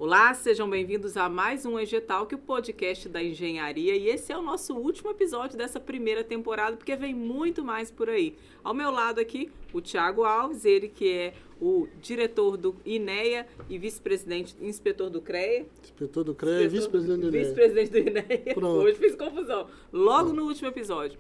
Olá, sejam bem-vindos a mais um EGTalk, o podcast da engenharia, e esse é o nosso último episódio dessa primeira temporada, porque vem muito mais por aí. Ao meu lado aqui, o Thiago Alves, ele que é o diretor do INEA e vice-presidente, inspetor do CREA. Inspetor do CREA e vice-presidente do INEA. Vice-presidente do INEA. Pronto. Hoje fiz confusão, logo no último episódio.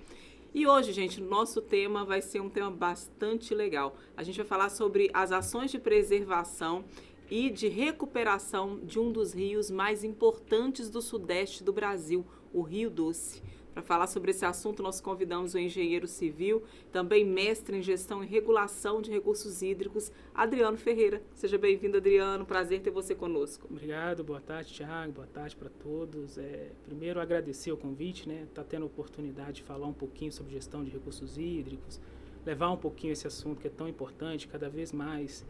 E hoje, gente, o nosso tema vai ser um tema bastante legal. A gente vai falar sobre as ações de preservação e de recuperação de um dos rios mais importantes do sudeste do Brasil, o Rio Doce. Para falar sobre esse assunto, nós convidamos o engenheiro civil, também mestre em gestão e regulação de recursos hídricos, Adriano Ferreira. Seja bem-vindo, Adriano. Prazer ter você conosco. Obrigado. Boa tarde, Thiago. Boa tarde para todos. Primeiro, agradecer o convite, né? Tá tendo a oportunidade de falar um pouquinho sobre gestão de recursos hídricos, levar um pouquinho esse assunto que é tão importante, cada vez mais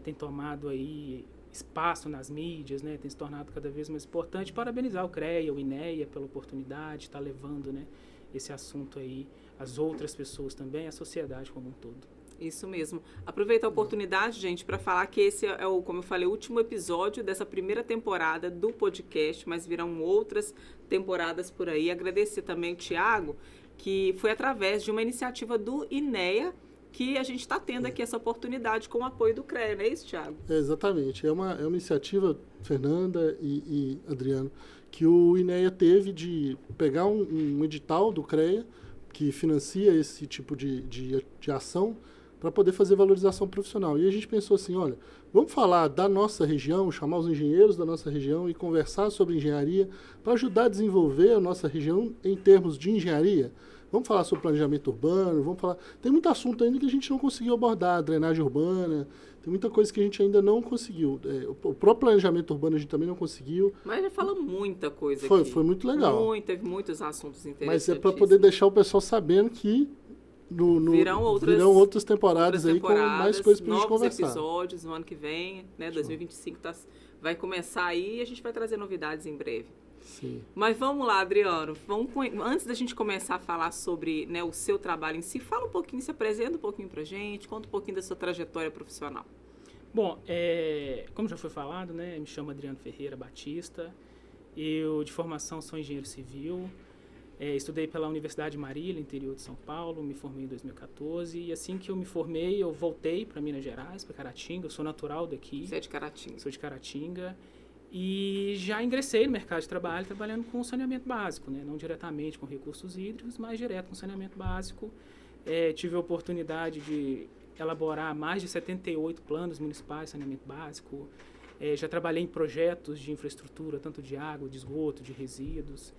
tem tomado aí espaço nas mídias, né? Tem se tornado cada vez mais importante. Parabenizar o CREA, o INEA pela oportunidade de estar levando, né, esse assunto aí às outras pessoas também, à sociedade como um todo. Isso mesmo. Aproveito a oportunidade, gente, para falar que esse é o, como eu falei, o último episódio dessa primeira temporada do podcast, mas virão outras temporadas por aí. Agradecer também o Thiago, que foi através de uma iniciativa do INEA que a gente está tendo aqui essa oportunidade com o apoio do CREA, não é isso, Thiago? Exatamente. É uma iniciativa, Fernanda e Adriano, que o INEA teve de pegar um edital do CREA que financia esse tipo de ação para poder fazer valorização profissional. E a gente pensou assim, olha, vamos falar da nossa região, chamar os engenheiros da nossa região e conversar sobre engenharia para ajudar a desenvolver a nossa região em termos de engenharia. Vamos falar sobre planejamento urbano, vamos falar... Tem muito assunto ainda que a gente não conseguiu abordar, drenagem urbana, tem muita coisa que a gente ainda não conseguiu. O próprio planejamento urbano a gente também não conseguiu. Mas já fala muita coisa aqui. Foi muito legal. Teve muitos assuntos interessantes. Mas é para poder deixar o pessoal sabendo que virão outras temporadas aí com mais coisas para a gente conversar. Novos episódios no ano que vem, né? 2025 vai começar aí e a gente vai trazer novidades em breve. Sim. Mas vamos lá, Adriano. Antes da gente começar a falar sobre, né, o seu trabalho em si, fala um pouquinho, se apresenta um pouquinho pra gente, conta um pouquinho da sua trajetória profissional. Bom, como já foi falado, né, me chamo Adriano Ferreira Batista. Eu, de formação, sou engenheiro civil. Estudei pela Universidade Marília, interior de São Paulo, me formei em 2014. E assim que eu me formei, eu voltei para Minas Gerais, para Caratinga. Eu sou natural daqui. Você é de Caratinga? Sou de Caratinga. E já ingressei no mercado de trabalho trabalhando com saneamento básico, né? Não diretamente com recursos hídricos, mas direto com saneamento básico. Tive a oportunidade de elaborar mais de 78 planos municipais de saneamento básico. Já trabalhei em projetos de infraestrutura, tanto de água, de esgoto, de resíduos.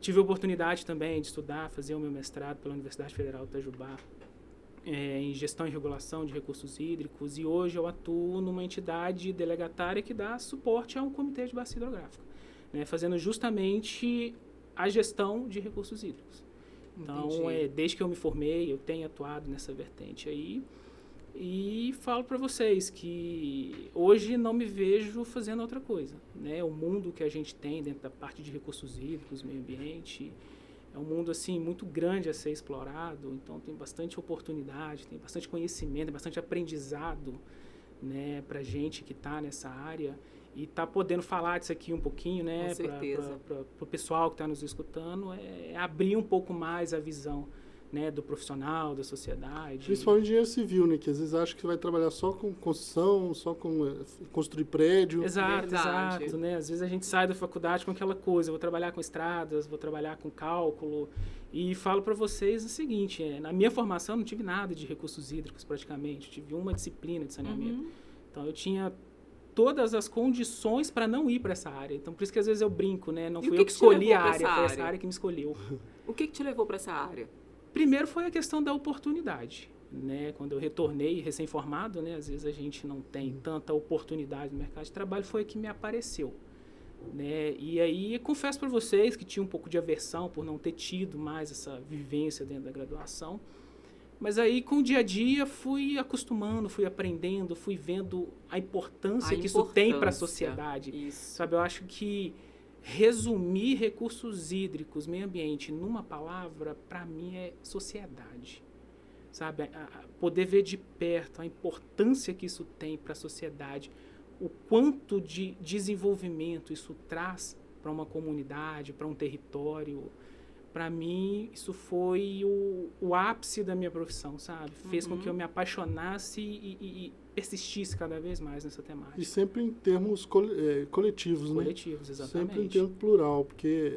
Tive a oportunidade também de estudar, fazer o meu mestrado pela Universidade Federal do Itajubá, em gestão e regulação de recursos hídricos, e hoje eu atuo numa entidade delegatária que dá suporte a um comitê de bacia hidrográfica, né, fazendo justamente a gestão de recursos hídricos. Então, desde que eu me formei, eu tenho atuado nessa vertente aí, e falo para vocês que hoje não me vejo fazendo outra coisa, né? O mundo que a gente tem dentro da parte de recursos hídricos, meio ambiente, é um mundo assim muito grande a ser explorado, então tem bastante oportunidade, tem bastante conhecimento, bastante aprendizado, né, para gente que está nessa área e está podendo falar disso aqui um pouquinho, né, para o pessoal que está nos escutando, abrir um pouco mais a visão, né, do profissional, da sociedade. Principalmente engenheiro civil, né, que às vezes acha que vai trabalhar só com construção, só com construir prédio. Exato, né? Às vezes a gente sai da faculdade com aquela coisa, vou trabalhar com estradas, vou trabalhar com cálculo, e falo para vocês o seguinte, na minha formação eu não tive nada de recursos hídricos praticamente, eu tive uma disciplina de saneamento. Então eu tinha todas as condições para não ir para essa área. Então por isso que às vezes eu brinco, né? Não fui eu que escolhi a área, foi essa área que me escolheu. O que te levou para essa área? Primeiro foi a questão da oportunidade, né? Quando eu retornei recém-formado, né? Às vezes a gente não tem tanta oportunidade no mercado de trabalho, foi a que me apareceu, né? E aí confesso para vocês que tinha um pouco de aversão por não ter tido mais essa vivência dentro da graduação, mas aí com o dia a dia fui acostumando, fui aprendendo, fui vendo a importância que isso tem para a sociedade. Isso. Sabe, eu acho que resumir recursos hídricos, meio ambiente, numa palavra, para mim é sociedade. Sabe, poder ver de perto a importância que isso tem para a sociedade, o quanto de desenvolvimento isso traz para uma comunidade, para um território. Para mim, isso foi o ápice da minha profissão, sabe? Fez com que eu me apaixonasse e persistisse cada vez mais nessa temática. E sempre em termos coletivos, né? Coletivos, exatamente. Sempre em termos plural, porque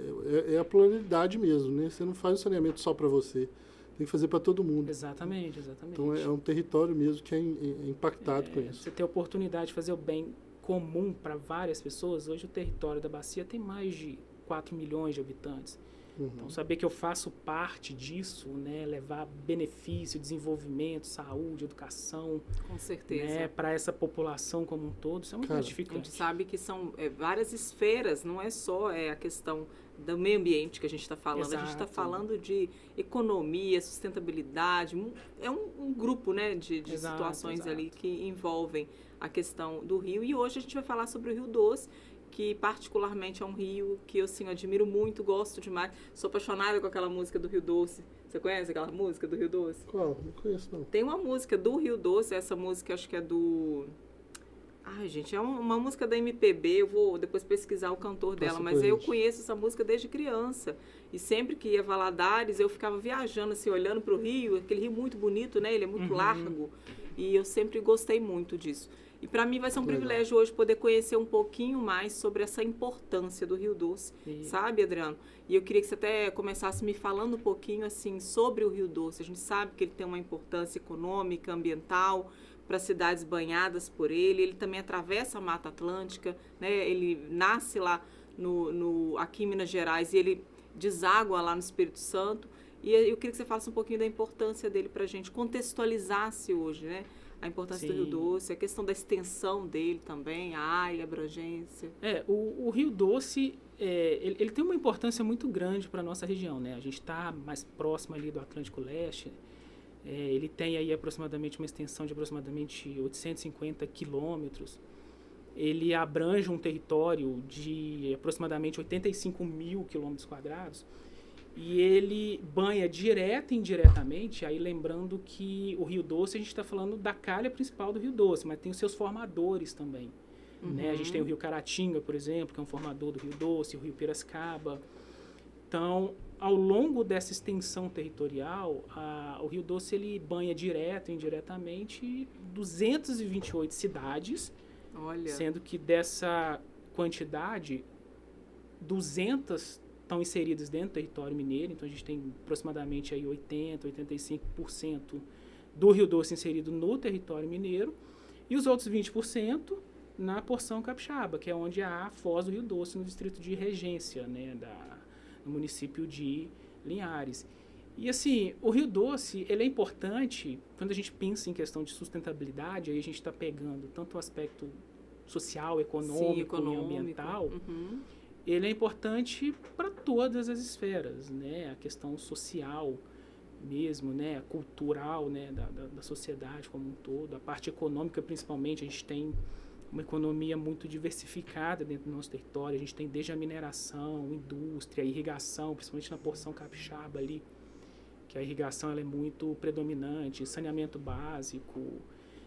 é a pluralidade mesmo, né? Você não faz o saneamento só para você, tem que fazer para todo mundo. Exatamente, exatamente. Então é um território mesmo que é impactado com isso. Você ter a oportunidade de fazer o bem comum para várias pessoas. Hoje o território da Bacia tem mais de 4 milhões de habitantes. Então, saber que eu faço parte disso, né, levar benefício, desenvolvimento, saúde, educação, com certeza, né, para essa população como um todo, isso é muito gratificante. A gente sabe que são várias esferas, não é só a questão do meio ambiente que a gente está falando. Exato. A gente está falando de economia, sustentabilidade, é um grupo, né, de situações ali que envolvem a questão do rio. E hoje a gente vai falar sobre o Rio Doce, que particularmente é um rio que eu, assim, admiro muito, gosto demais. Sou apaixonada com aquela música do Rio Doce. Você conhece aquela música do Rio Doce? Qual? Não conheço, não. Tem uma música do Rio Doce, essa música acho que é do... Ai, gente, é uma música da MPB, eu vou depois pesquisar o cantor dela, mas eu conheço essa música desde criança. E sempre que ia a Valadares, eu ficava viajando, assim, olhando para o rio, aquele rio muito bonito, né? Ele é muito largo, e eu sempre gostei muito disso. E para mim vai ser um privilégio hoje poder conhecer um pouquinho mais sobre essa importância do Rio Doce, sabe, Adriano? E eu queria que você até começasse me falando um pouquinho, assim, sobre o Rio Doce. A gente sabe que ele tem uma importância econômica, ambiental, para cidades banhadas por ele. Ele também atravessa a Mata Atlântica, né? Ele nasce lá aqui em Minas Gerais e ele deságua lá no Espírito Santo. E eu queria que você falasse um pouquinho da importância dele para a gente, contextualizasse hoje, né? A importância do Rio Doce, a questão da extensão dele também, a área, a abrangência. O Rio Doce, ele tem uma importância muito grande para a nossa região, né? A gente está mais próximo ali do Atlântico Leste. Ele tem aí aproximadamente uma extensão de aproximadamente 850 quilômetros. Ele abrange um território de aproximadamente 85 mil quilômetros quadrados. E ele banha direta e indiretamente, aí lembrando que o Rio Doce, a gente está falando da calha principal do Rio Doce, mas tem os seus formadores também. Né? A gente tem o Rio Caratinga, por exemplo, que é um formador do Rio Doce, o Rio Piracicaba. Então, ao longo dessa extensão territorial, o Rio Doce ele banha direto e indiretamente 228 cidades, sendo que dessa quantidade, 200 estão inseridas dentro do território mineiro. Então a gente tem aproximadamente aí 85% do Rio Doce inserido no território mineiro e os outros 20% na porção capixaba, que é onde há a foz do Rio Doce, no distrito de Regência, né, no município de Linhares. E assim, o Rio Doce, ele é importante quando a gente pensa em questão de sustentabilidade. Aí a gente está pegando tanto o aspecto social, econômico e ambiental. Ele é importante para todas as esferas, né? A questão social mesmo, né? Cultural, né? Da sociedade como um todo. A parte econômica, principalmente, a gente tem uma economia muito diversificada dentro do nosso território. A gente tem desde a mineração, indústria, irrigação, principalmente na porção capixaba ali, que a irrigação ela é muito predominante, saneamento básico.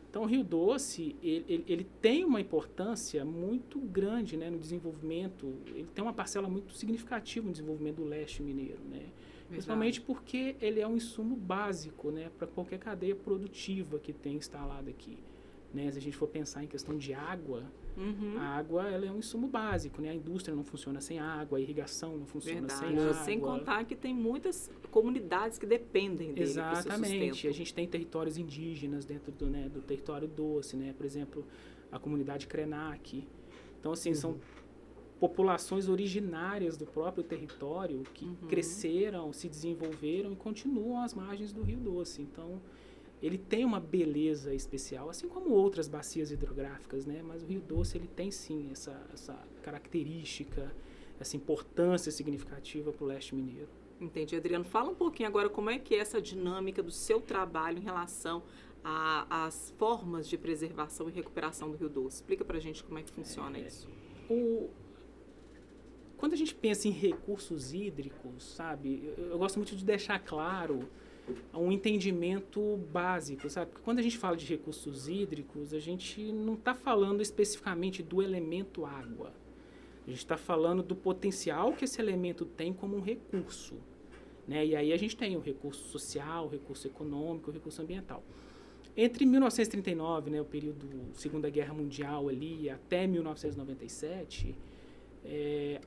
Então, o Rio Doce, ele tem uma importância muito grande, né, no desenvolvimento. Ele tem uma parcela muito significativa no desenvolvimento do leste mineiro, né? Principalmente porque ele é um insumo básico, né, para qualquer cadeia produtiva que tem instalada aqui. Né? Se a gente for pensar em questão de água, a água ela é um insumo básico, né? A indústria não funciona sem água, a irrigação não funciona sem água. Sem contar que tem muitas comunidades que dependem dele. Exatamente. A gente tem territórios indígenas dentro do território doce, né? Por exemplo, a comunidade Krenak. Então, assim, são populações originárias do próprio território que cresceram, se desenvolveram e continuam às margens do Rio Doce. Então, ele tem uma beleza especial, assim como outras bacias hidrográficas, né? Mas o Rio Doce, ele tem sim essa característica, essa importância significativa para o leste mineiro. Entendi, Adriano. Fala um pouquinho agora como é que é essa dinâmica do seu trabalho em relação às formas de preservação e recuperação do Rio Doce. Explica para a gente como é que funciona isso. Quando a gente pensa em recursos hídricos, sabe, eu gosto muito de deixar claro um entendimento básico, sabe? Porque quando a gente fala de recursos hídricos, a gente não está falando especificamente do elemento água. A gente está falando do potencial que esse elemento tem como um recurso, né? E aí a gente tem o recurso social, o recurso econômico, o recurso ambiental. Entre 1939, né, o período Segunda Guerra Mundial ali, até 1997,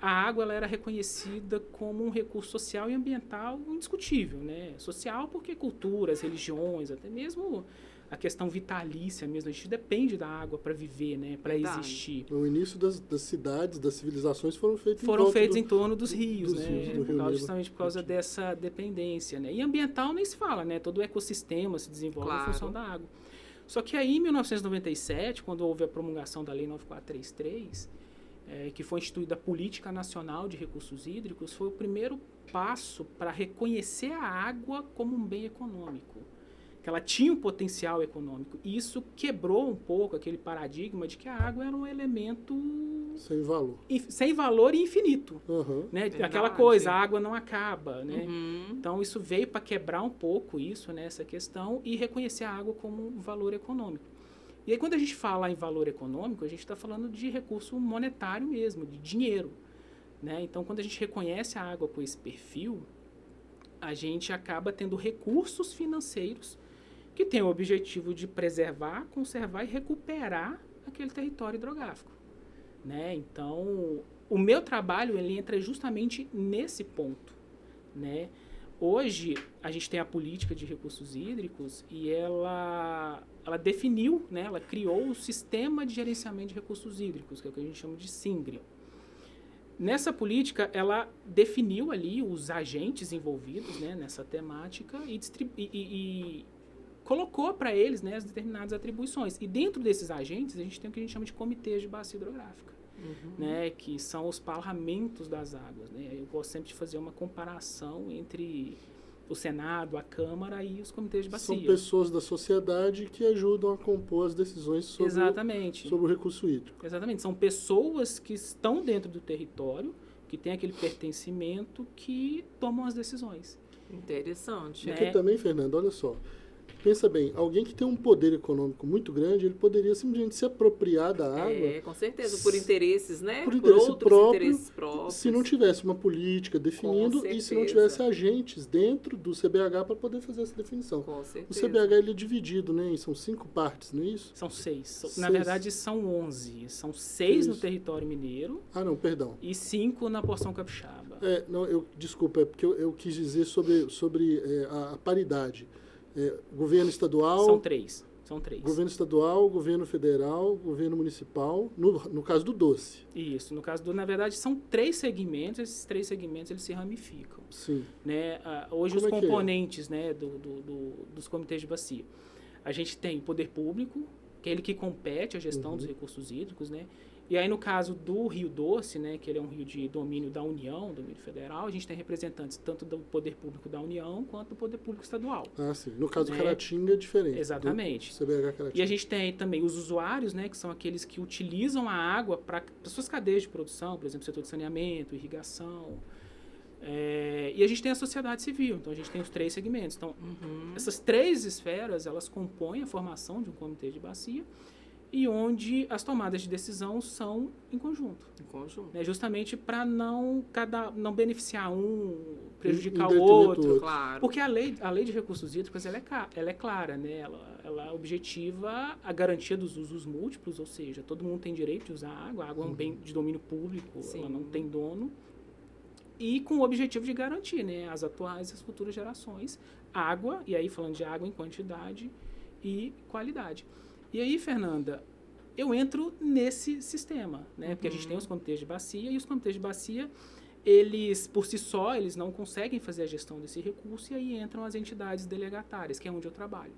a água ela era reconhecida como um recurso social e ambiental indiscutível, né? Social porque culturas, religiões, até mesmo a questão vitalícia mesmo, a gente depende da água para viver, né, para existir. O início das cidades, das civilizações foram feitos em torno dos rios, dos né? rios, do Rio Justamente por causa dessa dependência, né? E ambiental nem se fala, né? Todo o ecossistema se desenvolve em função da água. Só que aí, em 1997, quando houve a promulgação da Lei 9433, que foi instituída a Política Nacional de Recursos Hídricos, foi o primeiro passo para reconhecer a água como um bem econômico, que ela tinha um potencial econômico. E isso quebrou um pouco aquele paradigma de que a água era um elemento sem valor e infinito. Né? Aquela coisa, a água não acaba. Né? Então, isso veio para quebrar um pouco isso, né, essa questão, e reconhecer a água como um valor econômico. E aí, quando a gente fala em valor econômico, a gente está falando de recurso monetário mesmo, de dinheiro. Né? Então, quando a gente reconhece a água com esse perfil, a gente acaba tendo recursos financeiros que têm o objetivo de preservar, conservar e recuperar aquele território hidrográfico. Né? Então, o meu trabalho ele entra justamente nesse ponto. Né? Hoje, a gente tem a política de recursos hídricos e ela definiu, né? Ela criou o Sistema de Gerenciamento de Recursos Hídricos, que é o que a gente chama de SINGRE. Nessa política, ela definiu ali os agentes envolvidos, né, nessa temática e colocou para eles, né, as determinadas atribuições. E dentro desses agentes, a gente tem o que a gente chama de comitês de bacia hidrográfica, né, que são os parlamentos das águas. Né? Eu gosto sempre de fazer uma comparação entre o Senado, a Câmara e os comitês de bacia. São pessoas da sociedade que ajudam a compor as decisões sobre o recurso hídrico. Exatamente. São pessoas que estão dentro do território, que têm aquele pertencimento, que tomam as decisões. Interessante. Né? Aqui também, Fernando, olha só. Pensa bem, alguém que tem um poder econômico muito grande, ele poderia simplesmente se apropriar da água. Com certeza, por interesses, né? Por interesses próprios. Se não tivesse uma política definindo e se não tivesse agentes dentro do CBH para poder fazer essa definição. Com certeza. O CBH ele é dividido, né? São 5 partes, não é isso? São 6. Na verdade, são 11. São 6 no território mineiro. Ah, não, perdão. E 5 na porção capixaba. Desculpa, é porque eu quis dizer sobre a paridade. Governo estadual... São três. Governo estadual, governo federal, governo municipal, no caso do doce. Isso. No caso na verdade, são 3 segmentos. Esses 3 segmentos, eles se ramificam. Sim. Né? Hoje, os componentes né, dos comitês de bacia. A gente tem o poder público, que é ele que compete a gestão dos recursos hídricos, né? E aí, no caso do Rio Doce, né, que ele é um rio de domínio da União, domínio federal, a gente tem representantes tanto do poder público da União quanto do poder público estadual. Ah, sim. No caso do Caratinga é diferente. Exatamente. Do CBH Caratinga. E a gente tem também os usuários, né, que são aqueles que utilizam a água para suas cadeias de produção, por exemplo, setor de saneamento, irrigação. E a gente tem a sociedade civil, então a gente tem os 3 segmentos. Então, essas 3 esferas, elas compõem a formação de um comitê de bacia, e onde as tomadas de decisão são em conjunto. Né? Justamente para não beneficiar um, prejudicar o outro. Claro. Porque a lei de recursos hídricos ela é clara, né? Ela objetiva a garantia dos usos múltiplos, ou seja, todo mundo tem direito de usar água. A água é um bem de domínio público, ela não tem dono. E com o objetivo de garantir, né, as atuais e as futuras gerações água, e aí falando de água em quantidade e qualidade. E aí, Fernanda, eu entro nesse sistema, né? Porque a gente tem os comitês de bacia, e os comitês de bacia, eles, por si só, eles não conseguem fazer a gestão desse recurso, e aí entram as entidades delegatárias, que é onde eu trabalho.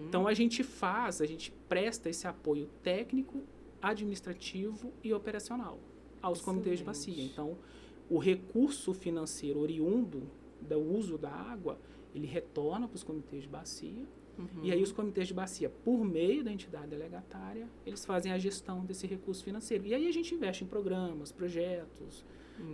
Então, a gente presta esse apoio técnico, administrativo e operacional aos comitês de bacia. Então, o recurso financeiro oriundo do uso da água, ele retorna para os comitês de bacia. E aí os comitês de bacia, por meio da entidade delegatária, eles fazem a gestão desse recurso financeiro. E aí a gente investe em programas, projetos,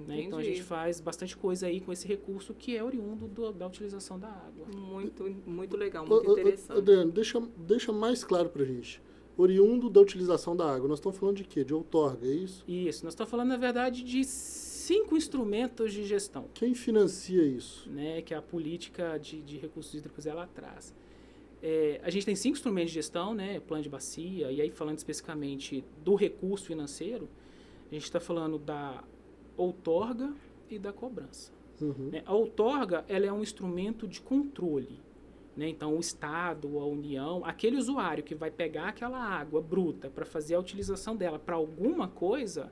Né? Então a gente faz bastante coisa aí com esse recurso que é oriundo da utilização da água. Muito legal, muito interessante. Adriano, deixa mais claro para a gente. Oriundo da utilização da água. Nós estamos falando de quê? De outorga, é isso? Isso. Nós estamos falando, na verdade, de 5 instrumentos de gestão. Quem financia isso? Né, que a política de recursos hídricos ela traz. A gente tem 5 instrumentos de gestão, né, plano de bacia, e aí falando especificamente do recurso financeiro, a gente está falando da outorga e da cobrança. Né? A outorga ela é um instrumento de controle. Né? Então, o Estado, a União, aquele usuário que vai pegar aquela água bruta para fazer a utilização dela para alguma coisa,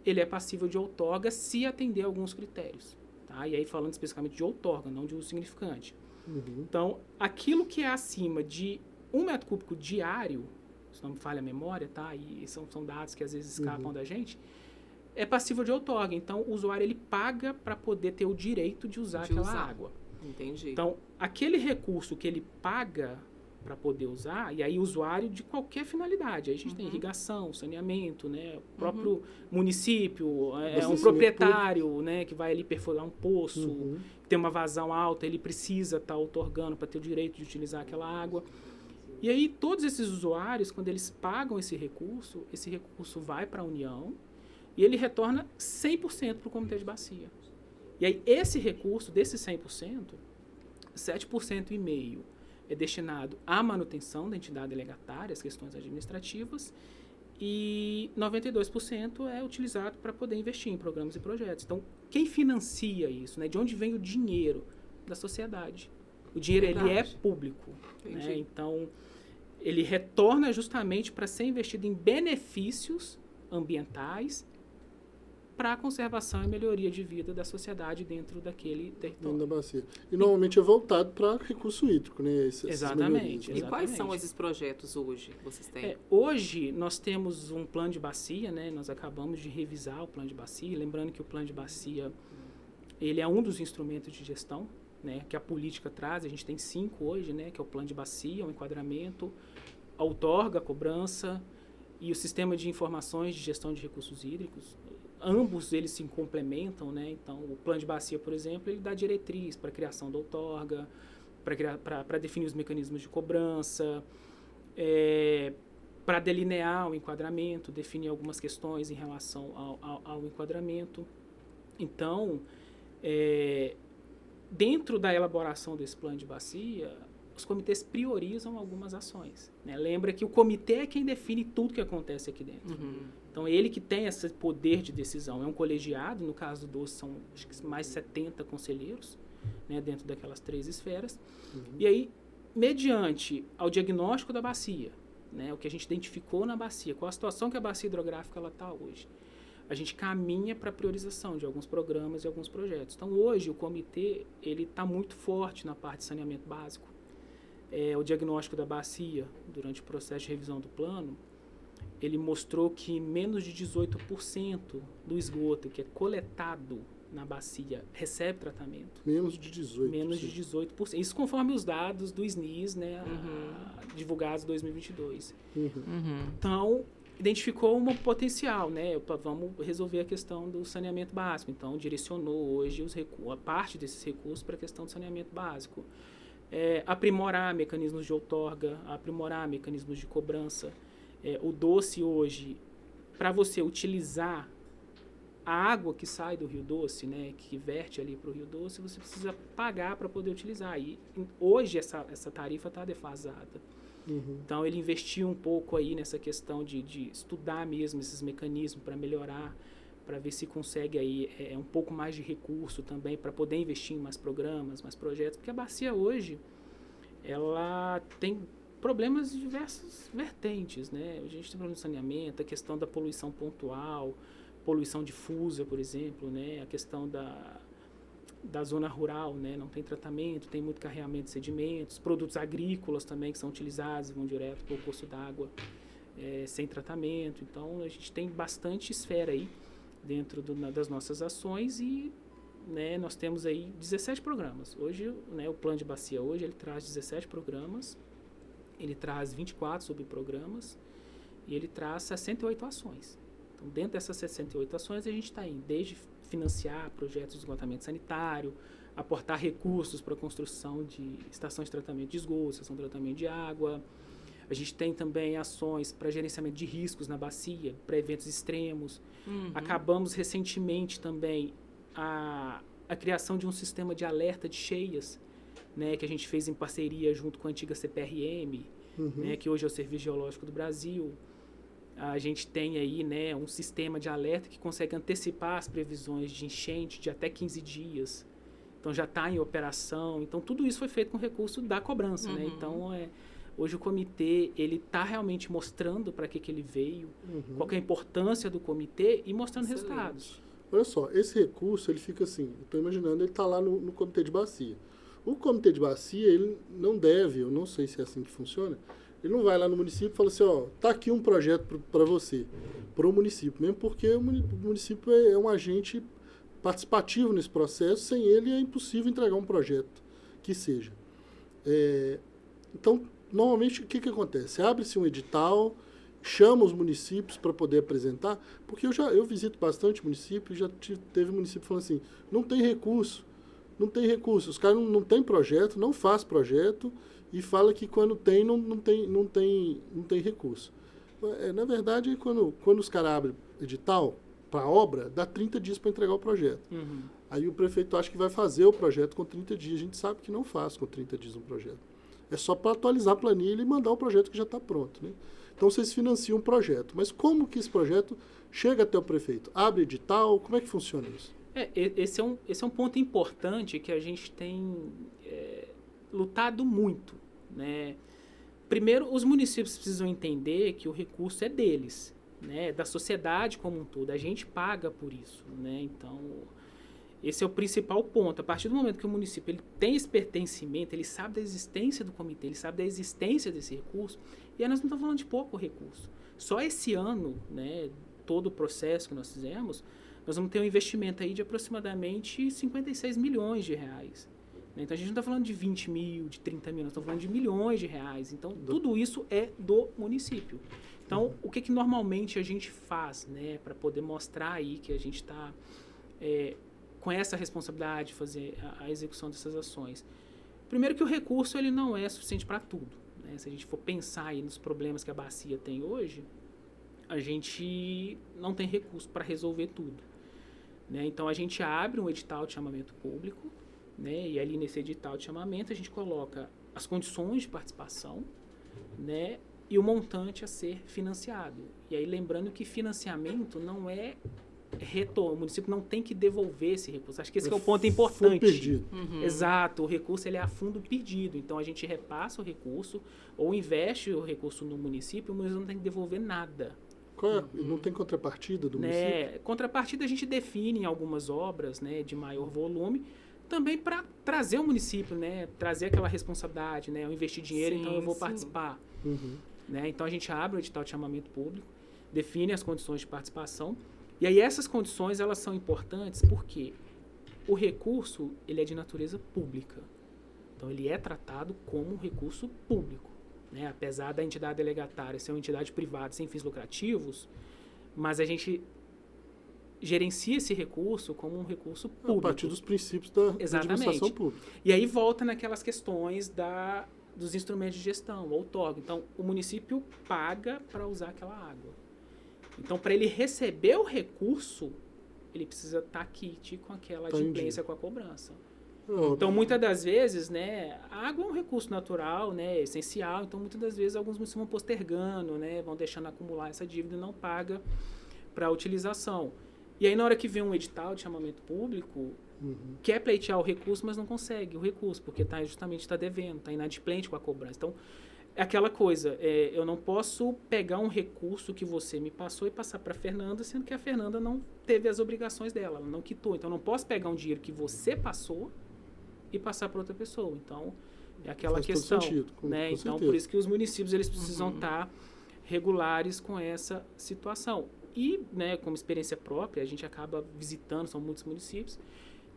ele é passível de outorga se atender a alguns critérios. Tá? E aí falando especificamente de outorga, não de uso significante. Então, aquilo que é acima de 1 metro cúbico diário, se não me falha a memória, tá? E são dados que às vezes escapam da gente, é passível de outorga. Então, o usuário ele paga para poder ter o direito de usar aquela água. Entendi. Então, aquele recurso que ele paga para poder usar, e aí usuário de qualquer finalidade. Aí a gente tem irrigação, saneamento, né? O próprio município, um proprietário, né? Que vai ali perfurar um poço, tem uma vazão alta, ele precisa estar outorgando para ter o direito de utilizar aquela água. E aí todos esses usuários, quando eles pagam esse recurso vai para a União e ele retorna 100% para o Comitê de Bacia. E aí esse recurso, desses 100%, 7,5% é destinado à manutenção da entidade delegatária, as questões administrativas, e 92% é utilizado para poder investir em programas e projetos. Então, quem financia isso? Né? De onde vem o dinheiro? Da sociedade. O dinheiro ele é público. Né? Então, ele retorna justamente para ser investido em benefícios ambientais para a conservação e melhoria de vida da sociedade dentro daquele território. Dentro da bacia. E normalmente é voltado para recurso hídrico, né? Exatamente. E quais são esses projetos hoje que vocês têm? Hoje nós temos um plano de bacia, né? Nós acabamos de revisar o plano de bacia, lembrando que o plano de bacia ele é um dos instrumentos de gestão, né? Que a política traz. A gente tem 5 hoje, né? Que é o plano de bacia, o enquadramento, a outorga, a cobrança e o sistema de informações de gestão de recursos hídricos. Ambos eles se complementam, né? Então, o plano de bacia, por exemplo, ele dá diretriz para a criação da outorga, para definir os mecanismos de cobrança, para delinear o enquadramento, definir algumas questões em relação ao enquadramento. Então, dentro da elaboração desse plano de bacia, os comitês priorizam algumas ações. Né? Lembra que o comitê é quem define tudo que acontece aqui dentro. Então, ele que tem esse poder de decisão. É um colegiado, no caso do DOCE, são acho que mais 70 conselheiros, né, dentro daquelas 3 esferas. E aí, mediante ao diagnóstico da bacia, né, o que a gente identificou na bacia, qual a situação que a bacia hidrográfica está hoje, a gente caminha para a priorização de alguns programas e alguns projetos. Então, hoje, o comitê está muito forte na parte de saneamento básico. O diagnóstico da bacia, durante o processo de revisão do plano, ele mostrou que menos de 18% do esgoto que é coletado na bacia recebe tratamento. Menos de 18%. Menos de 18%. Isso conforme os dados do SNIS, né, divulgados em 2022. Então, identificou um potencial, né? Vamos resolver a questão do saneamento básico. Então, direcionou hoje a parte desses recursos para a questão do saneamento básico. Aprimorar mecanismos de outorga, aprimorar mecanismos de cobrança. O DOCE hoje, para você utilizar a água que sai do Rio Doce, né, que verte ali para o Rio Doce, você precisa pagar para poder utilizar. E hoje essa tarifa está defasada. Então, ele investiu um pouco aí nessa questão de estudar mesmo esses mecanismos para melhorar, para ver se consegue aí um pouco mais de recurso também para poder investir em mais programas, mais projetos, porque a bacia hoje, ela tem problemas de diversas vertentes, né? A gente tem problema de saneamento, a questão da poluição pontual, poluição difusa, por exemplo, né? A questão da zona rural, né? Não tem tratamento, tem muito carreamento de sedimentos, produtos agrícolas também que são utilizados, vão direto para o curso d'água sem tratamento. Então, a gente tem bastante esfera aí dentro das nossas ações e, né, nós temos aí 17 programas. Hoje, né, o plano de bacia hoje, ele traz 17 programas, ele traz 24 subprogramas e ele traz 68 ações. Então, dentro dessas 68 ações, a gente está desde financiar projetos de esgotamento sanitário, aportar recursos para a construção de estações de tratamento de esgoto, estação de tratamento de água. A gente tem também ações para gerenciamento de riscos na bacia, para eventos extremos. Acabamos recentemente também a criação de um sistema de alerta de cheias, né, que a gente fez em parceria junto com a antiga CPRM, né, que hoje é o Serviço Geológico do Brasil. A gente tem aí, né, um sistema de alerta que consegue antecipar as previsões de enchente de até 15 dias. Então, já está em operação. Então, tudo isso foi feito com recurso da cobrança. Né? Então, hoje o comitê está realmente mostrando para que ele veio, qual que é a importância do comitê e mostrando resultados. Olha só, esse recurso, ele fica assim, estou imaginando, ele está lá no comitê de bacia. O comitê de bacia, ele não deve, eu não sei se é assim que funciona, ele não vai lá no município e fala assim, ó, tá aqui um projeto para você, para o município, mesmo porque o município é um agente participativo nesse processo, sem ele é impossível entregar um projeto que seja. Então, normalmente, o que acontece? Abre-se um edital, chama os municípios para poder apresentar, porque eu visito bastante município, já teve município falando assim, não tem recurso, os caras não têm projeto, não faz projeto, e fala que quando tem, não tem recurso. Na verdade, quando os caras abrem edital para a obra, dá 30 dias para entregar o projeto. Aí o prefeito acha que vai fazer o projeto com 30 dias. A gente sabe que não faz com 30 dias um projeto. É só para atualizar a planilha e mandar o projeto que já está pronto. Né? Então, vocês financiam um projeto. Mas como que esse projeto chega até o prefeito? Abre edital? Como é que funciona isso? Esse é um ponto importante que a gente tem lutado muito. Né? Primeiro, os municípios precisam entender que o recurso é deles, né? Da sociedade como um todo. A gente paga por isso. Né? Então, esse é o principal ponto. A partir do momento que o município ele tem esse pertencimento, ele sabe da existência do comitê, ele sabe da existência desse recurso, e aí nós não estamos falando de pouco recurso. Só esse ano, né, todo o processo que nós fizemos, nós vamos ter um investimento aí de aproximadamente 56 milhões de reais. Então, a gente não está falando de 20 mil, de 30 mil, nós estamos falando de milhões de reais. Então, tudo isso é do município. Então, o que normalmente a gente faz, né, para poder mostrar aí que a gente está com essa responsabilidade de fazer a execução dessas ações? Primeiro que o recurso ele não é suficiente para tudo. Né? Se a gente for pensar aí nos problemas que a bacia tem hoje, a gente não tem recurso para resolver tudo. Né? Então, a gente abre um edital de chamamento público, né? E ali nesse edital de chamamento a gente coloca as condições de participação, né? E o montante a ser financiado. E aí lembrando que financiamento não é retorno, o município não tem que devolver esse recurso. Acho que esse é o ponto importante. Fundo perdido. Exato, o recurso ele é a fundo perdido. Então a gente repassa o recurso ou investe o recurso no município, o município não tem que devolver nada. Não tem contrapartida do município? Contrapartida a gente define em algumas obras, né, de maior volume, também para trazer o município, né, trazer aquela responsabilidade, né, eu investi dinheiro, então eu vou participar. Né? Então a gente abre o edital de chamamento público, define as condições de participação, e aí essas condições elas são importantes porque o recurso ele é de natureza pública, então ele é tratado como um recurso público, né? Apesar da entidade delegatária ser uma entidade privada sem fins lucrativos, mas a gente gerencia esse recurso como um recurso público. A partir dos princípios da administração pública. E aí volta naquelas questões dos instrumentos de gestão, outorga. Então, o município paga para usar aquela água. Então, para ele receber o recurso, ele precisa estar quite com aquela adimplência com a cobrança. Então, muitas das vezes, né, a água é um recurso natural, né, essencial. Então, muitas das vezes, alguns municípios vão postergando, né, vão deixando acumular essa dívida e não paga para a utilização. E aí, na hora que vem um edital de chamamento público, quer pleitear o recurso, mas não consegue o recurso, porque justamente está devendo, está inadimplente com a cobrança. Então, é aquela coisa, eu não posso pegar um recurso que você me passou e passar para a Fernanda, sendo que a Fernanda não teve as obrigações dela, ela não quitou. Então, eu não posso pegar um dinheiro que você passou e passar para outra pessoa. Então, é aquela questão. Faz todo sentido, né? Então, certeza. por isso que os municípios eles precisam estar regulares com essa situação. E, né, como experiência própria, a gente acaba visitando, são muitos municípios.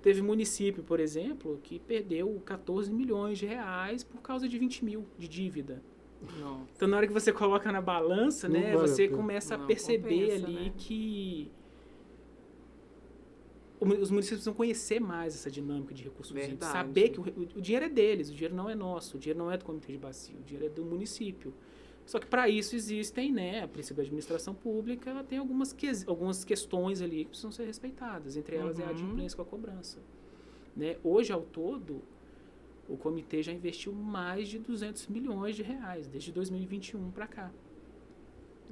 Teve município, por exemplo, que perdeu 14 milhões de reais por causa de 20 mil de dívida. Nossa. Então, na hora que você coloca na balança, né, vale você a pena. começa a perceber compensa, ali né? que os municípios precisam conhecer mais essa dinâmica de recursos hídricos, Verdade. saber que o dinheiro é deles, o dinheiro não é nosso, o dinheiro não é do Comitê de Bacia, o dinheiro é do município. Só que para isso existem, né, a princípio da administração pública, ela tem algumas questões ali que precisam ser respeitadas, entre elas é a adimplência com a cobrança. Né? Hoje, ao todo, o comitê já investiu mais de 200 milhões de reais, desde 2021 para cá.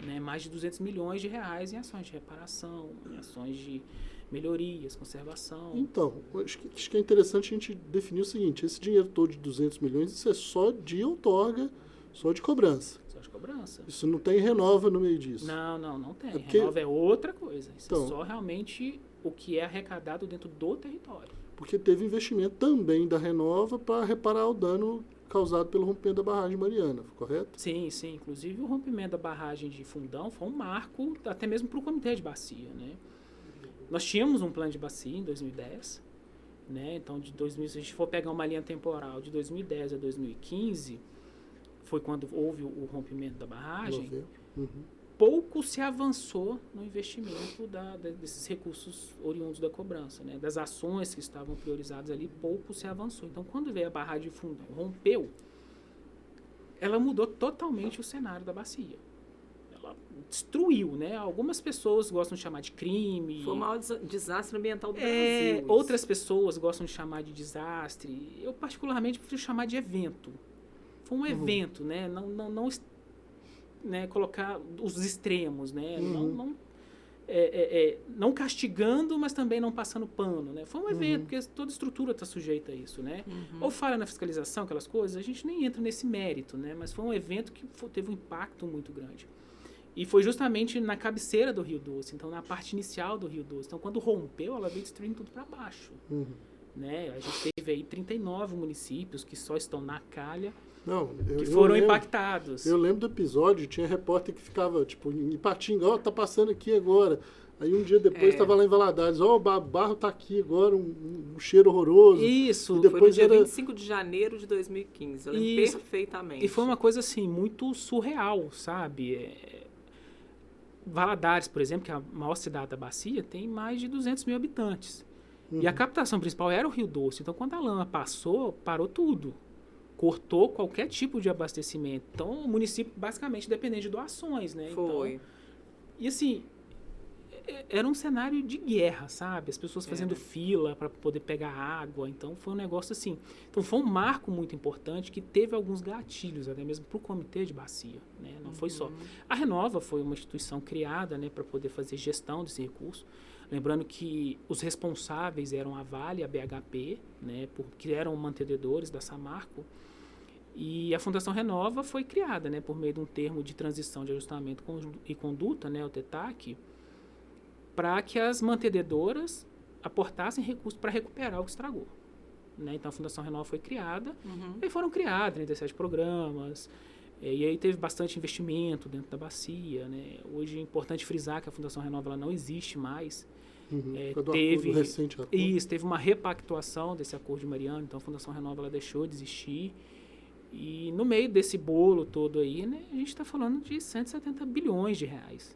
Né? Mais de 200 milhões de reais em ações de reparação, em ações de melhorias, conservação. Então, acho que é interessante a gente definir o seguinte, esse dinheiro todo de 200 milhões, isso é só de outorga, só de cobrança. Só de cobrança. Isso não tem renova no meio disso. Não tem. porque... Renova é outra coisa. Isso então, é só realmente o que é arrecadado dentro do território. Porque teve investimento também da Renova para reparar o dano causado pelo rompimento da barragem Mariana, correto? Sim. Inclusive, o rompimento da barragem de Fundão foi um marco até mesmo para o Comitê de Bacia, né? Nós tínhamos um plano de bacia em 2010, né? Então, se a gente for pegar uma linha temporal de 2010 a 2015, foi quando houve o rompimento da barragem, pouco se avançou no investimento desses recursos oriundos da cobrança, né? Das ações que estavam priorizadas ali, pouco se avançou. Então, quando veio a barragem de Fundão, rompeu, ela mudou totalmente o cenário da bacia. Ela destruiu, né? Algumas pessoas gostam de chamar de crime. Foi o maior desastre ambiental do Brasil. Outras pessoas gostam de chamar de desastre. Eu, particularmente, prefiro chamar de evento. Foi um evento, né? Não né, colocar os extremos, né? Não castigando, mas também não passando pano, né? Foi um evento, porque toda estrutura está sujeita a isso, né? Ou falha na fiscalização, aquelas coisas, a gente nem entra nesse mérito, né? Mas foi um evento que teve um impacto muito grande. E foi justamente na cabeceira do Rio Doce, então na parte inicial do Rio Doce. Então, quando rompeu, ela veio destruindo tudo para baixo. Né? A gente teve aí 39 municípios que só estão na calha, que foram impactados. Eu lembro do episódio, tinha repórter que ficava, tipo, em Ipatinga, tá passando aqui agora. Aí um dia depois estava lá em Valadares, o barro tá aqui agora, um cheiro horroroso. Isso. E depois foi no dia 25 de janeiro de 2015, eu lembro perfeitamente. E foi uma coisa, assim, muito surreal, sabe? Valadares, por exemplo, que é a maior cidade da bacia, tem mais de 200 mil habitantes. E a captação principal era o Rio Doce. Então, quando a lama passou, parou tudo. Cortou qualquer tipo de abastecimento. Então, o município basicamente dependente de doações, né? Foi. Então, e assim, era um cenário de guerra, sabe? As pessoas fazendo fila para poder pegar água. Então, foi um negócio assim. Então, foi um marco muito importante que teve alguns gatilhos, até mesmo para o Comitê de Bacia, né? Não foi só. A Renova foi uma instituição criada, né, para poder fazer gestão desse recurso. Lembrando que os responsáveis eram a Vale e a BHP, né, que eram mantenedores da Samarco. E a Fundação Renova foi criada, né, por meio de um termo de transição de ajustamento e conduta, né, o TETAC, para que as mantenedoras aportassem recursos para recuperar o que estragou. Né? Então, a Fundação Renova foi criada, e foram criados 37 programas, e aí teve bastante investimento dentro da bacia. Né? Hoje é importante frisar que a Fundação Renova ela não existe mais. Teve uma repactuação desse acordo de Mariana, então a Fundação Renova ela deixou de existir. E no meio desse bolo todo aí, né, a gente está falando de 170 bilhões de reais.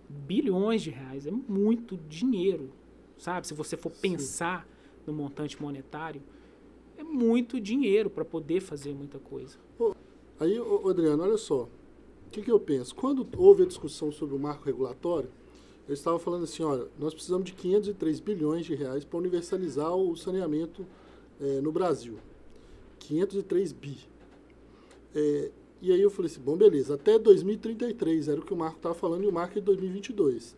Bilhões de reais, é muito dinheiro, sabe? Se você for pensar no montante monetário, é muito dinheiro para poder fazer muita coisa. Aí, Adriano, olha só, o que eu penso? Quando houve a discussão sobre o marco regulatório, eles estavam falando assim, olha, nós precisamos de 503 bilhões de reais para universalizar o saneamento no Brasil. 503 bi. E aí eu falei assim, bom, beleza, até 2033 era o que o Marco estava falando, e o Marco é de 2022.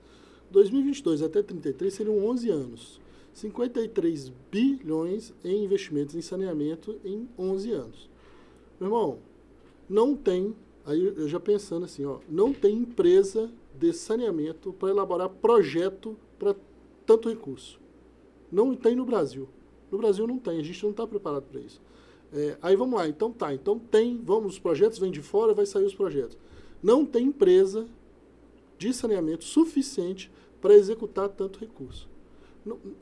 2022 até 2033 seriam 11 anos. 53 bilhões em investimentos em saneamento em 11 anos. Meu irmão, não tem, aí eu já pensando assim, não tem empresa de saneamento para elaborar projeto para tanto recurso. Não tem no Brasil. No Brasil não tem, a gente não está preparado para isso. Aí vamos lá, então tem, os projetos vêm de fora, vai sair os projetos. Não tem empresa de saneamento suficiente para executar tanto recurso.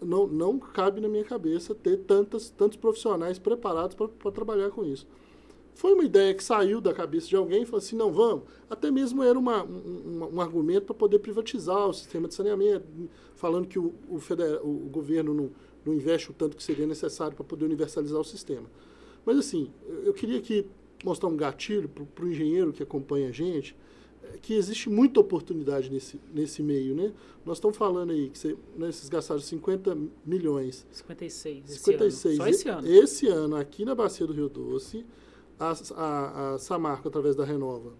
Não cabe na minha cabeça ter tantos profissionais preparados para trabalhar com isso. Foi uma ideia que saiu da cabeça de alguém e falou assim, não, vamos. Até mesmo era um argumento para poder privatizar o sistema de saneamento, falando que o governo não investe o tanto que seria necessário para poder universalizar o sistema. Mas, assim, eu queria aqui mostrar um gatilho para o engenheiro que acompanha a gente, que existe muita oportunidade nesse meio, né? Nós estamos falando aí que vocês gastaram 50 milhões. 56. 56. Só esse ano. Esse ano, aqui na Bacia do Rio Doce, a Samarco, através da Renova,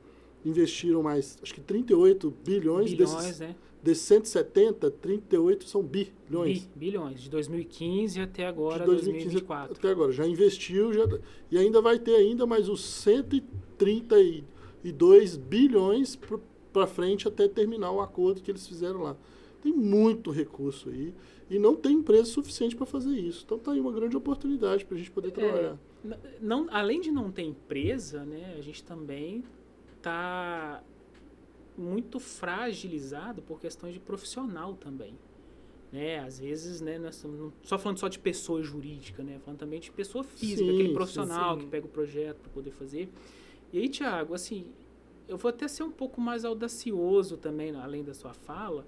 investiram mais, acho que 38 bilhões. Né? Desses 170, 38 são bilhões. Bilhões, de 2015 até agora, de 2015 2024. Até agora, já investiu, e ainda vai ter ainda mais os 132 bilhões para frente até terminar o acordo que eles fizeram lá. Tem muito recurso aí e não tem empresa suficiente para fazer isso. Então está aí uma grande oportunidade para a gente poder trabalhar. Além de não ter empresa, né, a gente também está muito fragilizado por questões de profissional também. Né? Às vezes, né, nós estamos só falando só de pessoa jurídica, né? Falando também de pessoa física, sim, aquele profissional sim. que pega o projeto para poder fazer. E aí, Thiago, assim, eu vou até ser um pouco mais audacioso também, além da sua fala.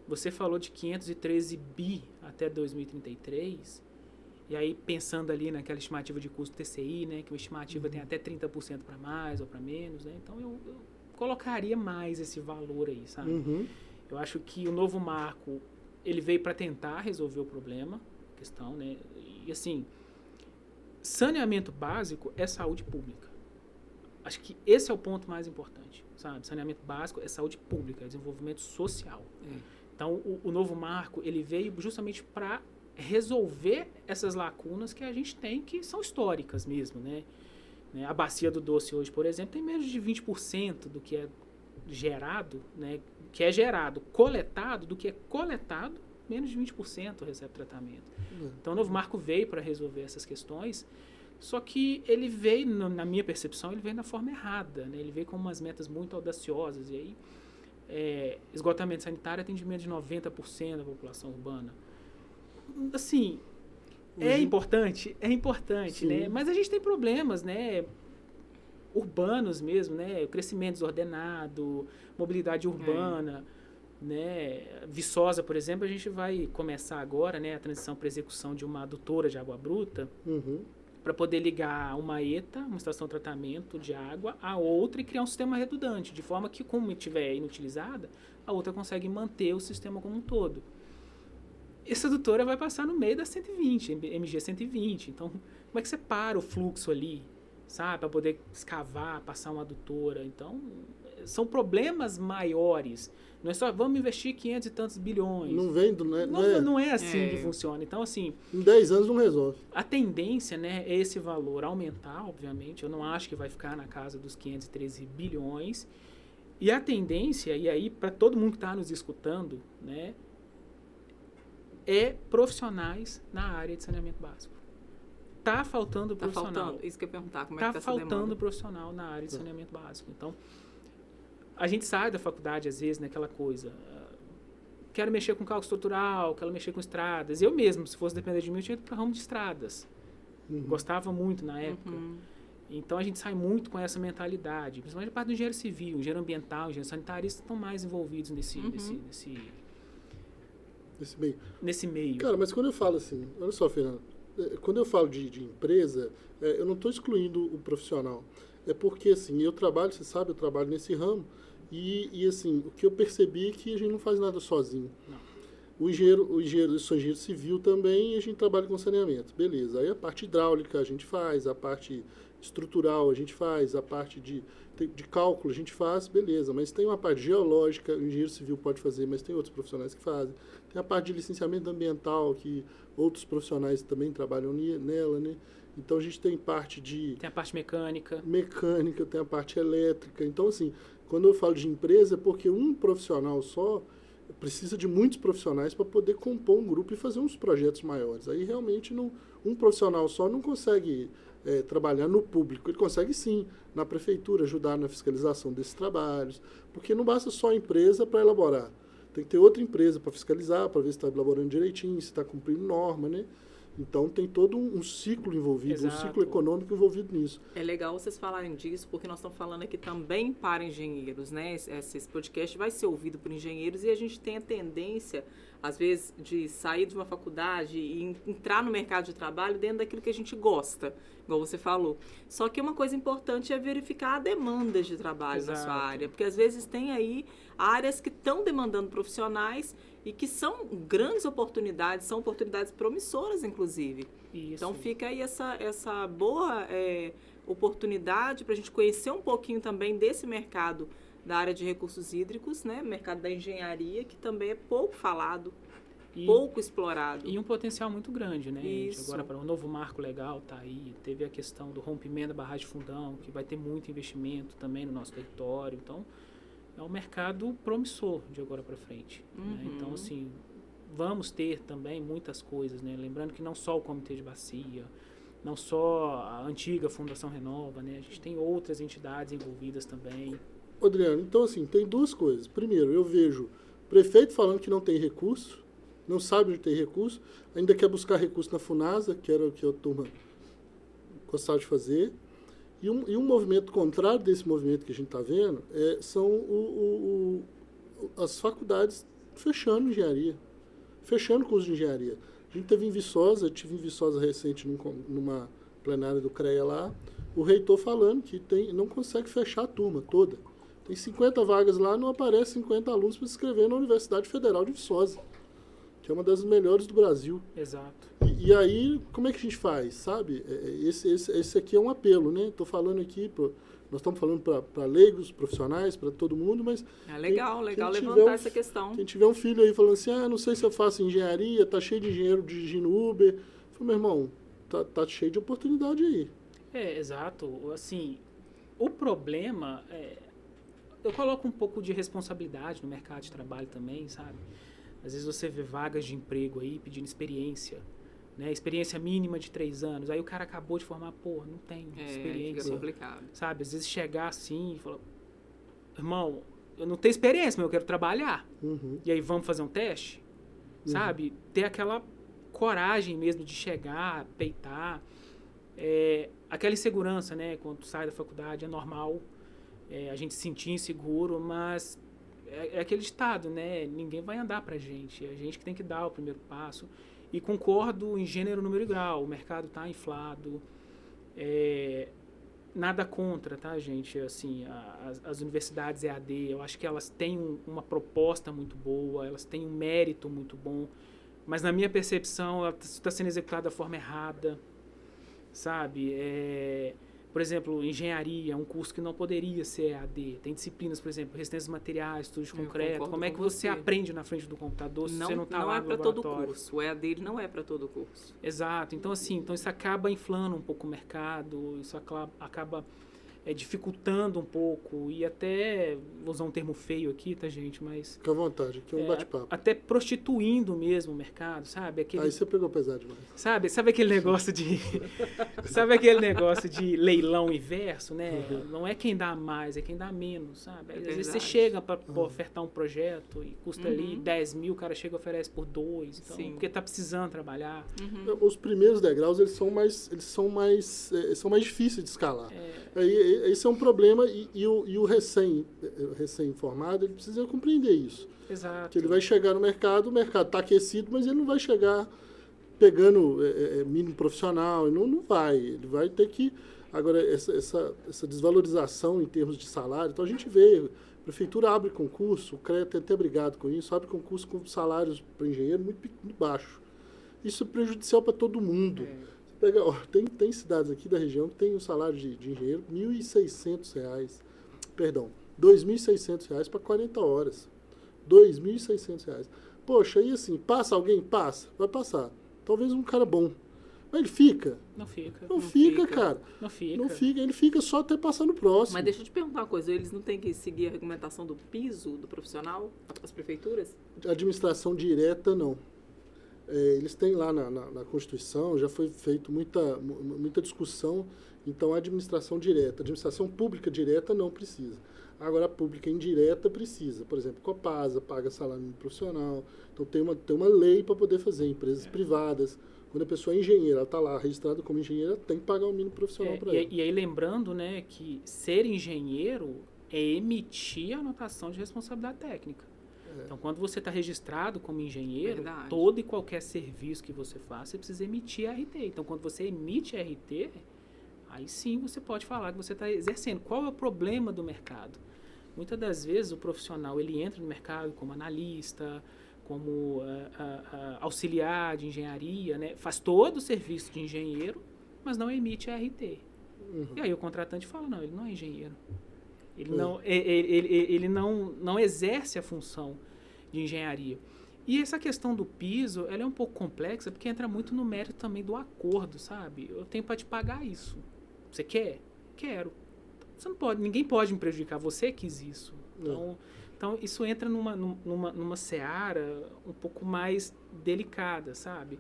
Você falou de 513 bi até 2033, e aí pensando ali naquela estimativa de custo TCI, né, que uma estimativa tem até 30% para mais ou para menos, né? Então eu colocaria mais esse valor aí, sabe? Eu acho que o novo marco, ele veio para tentar resolver o problema, questão, né? E assim, saneamento básico é saúde pública. Acho que esse é o ponto mais importante, sabe? Saneamento básico é saúde pública, é desenvolvimento social. Então, o novo marco, ele veio justamente para resolver essas lacunas que a gente tem, que são históricas mesmo, né? A Bacia do Doce hoje, por exemplo, tem menos de 20% do que é gerado, né? Que é gerado, coletado, do que é coletado, menos de 20% recebe tratamento. Então, o novo marco veio para resolver essas questões, só que ele veio, na minha percepção, ele veio na forma errada, né? Ele veio com umas metas muito audaciosas, e aí esgotamento sanitário, atendimento de 90% da população urbana. Assim, é importante, né? Mas a gente tem problemas, né? Urbanos mesmo, né? O crescimento desordenado, mobilidade urbana, né? Viçosa, por exemplo, a gente vai começar agora, né? A transição para execução de uma adutora de água bruta, para poder ligar uma ETA, uma estação de tratamento de água, a outra e criar um sistema redundante, de forma que, como estiver inutilizada, a outra consegue manter o sistema como um todo. Essa adutora vai passar no meio da 120, MG 120. Então, como é que você para o fluxo ali, sabe? Para poder escavar, passar uma adutora. Então, são problemas maiores. Não é só, vamos investir 500 e tantos bilhões. Não é assim que funciona. Então, assim... Em 10 anos não resolve. A tendência, né, é esse valor aumentar, obviamente. Eu não acho que vai ficar na casa dos 513 bilhões. E a tendência, e aí, para todo mundo que está nos escutando, né, é profissionais na área de saneamento básico. Tá faltando profissional. Faltando. Isso que eu ia perguntar, como é que tá essa demanda? Faltando profissional na área de saneamento básico. Então, a gente sai da faculdade, às vezes, naquela coisa, quero mexer com cálculo estrutural, quero mexer com estradas. Eu mesmo, se fosse depender de mim, eu tinha ido para o ramo de estradas. Gostava muito na época. Então, a gente sai muito com essa mentalidade, principalmente a parte do engenheiro civil, engenheiro ambiental, engenheiro sanitarista, estão mais envolvidos nesse meio. Cara, mas quando eu falo assim, olha só, Fernando, quando eu falo de empresa, eu não estou excluindo o profissional. É porque, assim, eu trabalho, você sabe, eu trabalho nesse ramo, e assim, o que eu percebi é que a gente não faz nada sozinho. Não. Eu sou engenheiro civil também, e a gente trabalha com saneamento. Beleza, aí a parte hidráulica a gente faz, a parte estrutural a gente faz, a parte de cálculo a gente faz, beleza. Mas tem uma parte geológica, o engenheiro civil pode fazer, mas tem outros profissionais que fazem. Tem a parte de licenciamento ambiental, que outros profissionais também trabalham nela, né? Então, a gente tem parte de... Tem a parte mecânica. Tem a parte elétrica. Então, assim, quando eu falo de empresa, é porque um profissional só precisa de muitos profissionais para poder compor um grupo e fazer uns projetos maiores. Aí, realmente, um profissional só não consegue trabalhar no público. Ele consegue, sim, na prefeitura, ajudar na fiscalização desses trabalhos, porque não basta só a empresa para elaborar. Tem que ter outra empresa para fiscalizar, para ver se está elaborando direitinho, se está cumprindo norma, né? Então, tem todo um ciclo envolvido, um ciclo econômico envolvido nisso. É legal vocês falarem disso, porque nós estamos falando aqui também para engenheiros, né? Esse podcast vai ser ouvido por engenheiros e a gente tem a tendência, às vezes, de sair de uma faculdade e entrar no mercado de trabalho dentro daquilo que a gente gosta, igual você falou. Só que uma coisa importante é verificar a demanda de trabalho na sua área, porque às vezes tem aí áreas que estão demandando profissionais e que são grandes oportunidades, são oportunidades promissoras, inclusive. Isso. Então fica aí essa boa oportunidade para a gente conhecer um pouquinho também desse mercado da área de recursos hídricos, né? Mercado da engenharia, que também é pouco falado, pouco explorado. E um potencial muito grande, né? Isso. Agora, para um novo marco legal, tá aí. Teve a questão do rompimento da barragem de Fundão, que vai ter muito investimento também no nosso território. Então, é um mercado promissor de agora para frente. Né? Então, assim, vamos ter também muitas coisas, né? Lembrando que não só o Comitê de Bacia, não só a antiga Fundação Renova, né? A gente tem outras entidades envolvidas também. Adriano, então assim, tem duas coisas. Primeiro, eu vejo prefeito falando que não tem recurso, não sabe onde tem recurso, ainda quer buscar recurso na FUNASA, que era o que a turma gostava de fazer. E um movimento contrário desse movimento que a gente está vendo são as faculdades fechando engenharia, fechando curso de engenharia. A gente teve em Viçosa, tive em Viçosa recente numa plenária do CREA lá, o reitor falando que não consegue fechar a turma toda. Tem 50 vagas lá, não aparece 50 alunos para se inscrever na Universidade Federal de Viçosa, que é uma das melhores do Brasil. Exato. E aí, como é que a gente faz, sabe? Esse aqui é um apelo, né? Estou falando aqui, nós estamos falando para leigos, profissionais, para todo mundo, mas... É legal levantar essa questão. Quem tiver um filho aí falando assim, não sei se eu faço engenharia, tá cheio de engenheiro dirigindo Uber. Eu falei, meu irmão, tá cheio de oportunidade aí. Exato. Assim, o problema eu coloco um pouco de responsabilidade no mercado de trabalho também, sabe? Às vezes você vê vagas de emprego aí pedindo experiência, né? Experiência mínima de 3 anos. Aí o cara acabou de formar, não tem experiência. Fica complicado. Sabe? Às vezes chegar assim e falar, irmão, eu não tenho experiência, mas eu quero trabalhar. E aí vamos fazer um teste? Sabe? Ter aquela coragem mesmo de chegar, peitar. Aquela insegurança, né? Quando tu sai da faculdade é normal a gente se sentir inseguro, mas é aquele ditado, né? Ninguém vai andar pra gente, é a gente que tem que dar o primeiro passo. E concordo em gênero, número e grau, o mercado tá inflado, nada contra, tá, gente? Assim, as universidades EAD, eu acho que elas têm uma proposta muito boa, elas têm um mérito muito bom, mas na minha percepção, ela está sendo executada da forma errada, sabe? Por exemplo, engenharia é um curso que não poderia ser EAD. Tem disciplinas, por exemplo, resistência de materiais, estudo de concreto. Como é que você aprende na frente do computador se você não está lá no laboratório? Não é para todo curso. O EAD ele não é para todo curso. Exato. Então, assim, isso acaba inflando um pouco o mercado, isso acaba dificultando um pouco e até, vou usar um termo feio aqui, tá, gente, mas... Fica à vontade, aqui é um bate-papo. Até prostituindo mesmo o mercado, sabe? Aí você pegou pesado demais. Sabe aquele negócio de... sabe aquele negócio de leilão inverso, né? Não é quem dá mais, é quem dá menos, sabe? Às vezes você chega para ofertar um projeto e custa ali 10 mil, o cara chega e oferece por 2, então, porque tá precisando trabalhar. Os primeiros degraus, eles são mais difíceis de escalar. Esse é um problema e o recém-formado, ele precisa compreender isso. Exato. Que ele vai chegar no mercado, o mercado está aquecido, mas ele não vai chegar pegando mínimo profissional, não vai. Ele vai ter que... Agora, essa desvalorização em termos de salário, então a gente vê, a prefeitura abre concurso, o CREA tem até brigado com isso, abre concurso com salários para engenheiro muito baixo. Isso é prejudicial para todo mundo. Tem cidades aqui da região que tem um salário de engenheiro R$ 1.600, perdão, R$ 2.600 para 40 horas. R$ 2.600. Poxa, e assim, passa alguém? Passa, vai passar. Talvez um cara bom. Mas ele fica? Não fica. Não fica, cara. Não fica. Não fica, ele fica só até passar no próximo. Mas deixa eu te perguntar uma coisa, eles não têm que seguir a regulamentação do piso do profissional, as prefeituras? Administração direta, não. Eles têm lá na Constituição, já foi feito muita discussão, então a administração direta, a administração pública direta não precisa. Agora a pública indireta precisa. Por exemplo, Copasa paga salário mínimo profissional, então tem uma lei para poder fazer, empresas privadas, Quando a pessoa é engenheira, ela está lá registrada como engenheira, tem que pagar o mínimo profissional para ela. E aí lembrando, né, que ser engenheiro é emitir a anotação de responsabilidade técnica. Então, quando você está registrado como engenheiro, Verdade. todo e qualquer serviço que você faça, você precisa emitir RT. Então, quando você emite RT, aí sim você pode falar que você está exercendo. Qual é o problema do mercado? Muitas das vezes o profissional ele entra no mercado como analista, como auxiliar de engenharia, né? Faz todo o serviço de engenheiro, mas não emite RT. E aí o contratante fala, não, ele não é engenheiro. Ele não exerce a função de engenharia. E essa questão do piso, ela é um pouco complexa, porque entra muito no mérito também do acordo, sabe? Eu tenho para te pagar isso. Você quer? Quero. Você não pode, ninguém pode me prejudicar, você quis isso. Então isso entra numa seara um pouco mais delicada, sabe?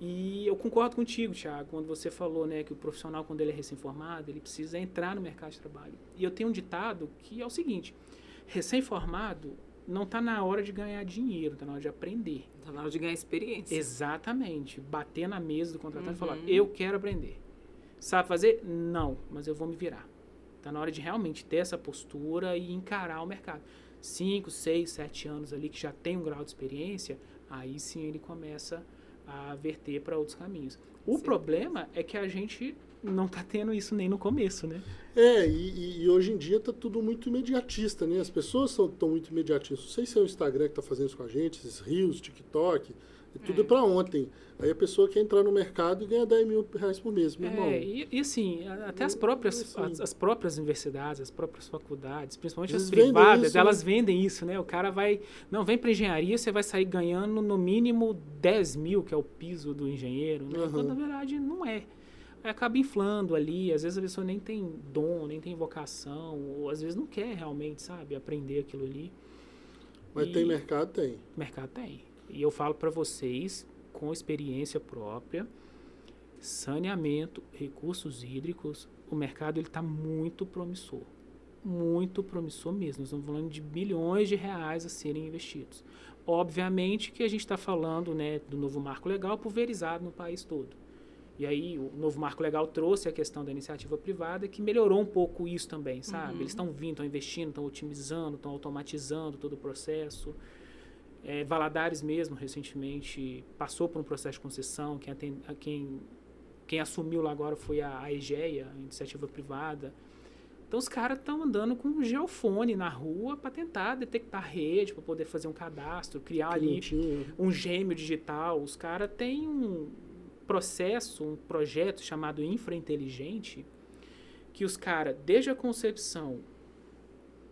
E eu concordo contigo, Thiago, quando você falou, né, que o profissional, quando ele é recém-formado, ele precisa entrar no mercado de trabalho. E eu tenho um ditado que é o seguinte: recém-formado não está na hora de ganhar dinheiro, está na hora de aprender. Está na hora de ganhar experiência. Exatamente. Bater na mesa do contratante e falar, eu quero aprender. Sabe fazer? Não, mas eu vou me virar. Está na hora de realmente ter essa postura e encarar o mercado. 5, 6, 7 anos ali, que já tem um grau de experiência, aí sim ele começa a verter para outros caminhos. O problema é que a gente não está tendo isso nem no começo, né? E hoje em dia está tudo muito imediatista, né? As pessoas estão muito imediatistas. Não sei se é o Instagram que está fazendo isso com a gente, esses Reels, TikTok, tudo é para ontem. Aí a pessoa quer entrar no mercado e ganha R$10 mil por mês, meu irmão. E assim, até as próprias universidades, as próprias faculdades, principalmente Eles as privadas, isso, elas vendem isso, né? O cara vai para engenharia, você vai sair ganhando no mínimo 10 mil, que é o piso do engenheiro, né? Quando na verdade não é. Aí acaba inflando ali, às vezes a pessoa nem tem dom, nem tem vocação, ou às vezes não quer realmente, sabe, aprender aquilo ali. Mas tem mercado? Tem. Mercado tem. E eu falo para vocês, com experiência própria, saneamento, recursos hídricos, o mercado está muito promissor. Muito promissor mesmo. Nós estamos falando de bilhões de reais a serem investidos. Obviamente que a gente está falando, né, do novo marco legal pulverizado no país todo. E aí o novo marco legal trouxe a questão da iniciativa privada, que melhorou um pouco isso também, sabe? Eles estão vindo, estão investindo, estão otimizando, estão automatizando todo o processo. Valadares mesmo, recentemente, passou por um processo de concessão. Quem assumiu lá agora foi a EGEA, a iniciativa privada. Então, os caras estão andando com um geofone na rua para tentar detectar rede, para poder fazer um cadastro, criar ali um gêmeo digital. Os caras têm um projeto chamado Infrainteligente, que os caras, desde a concepção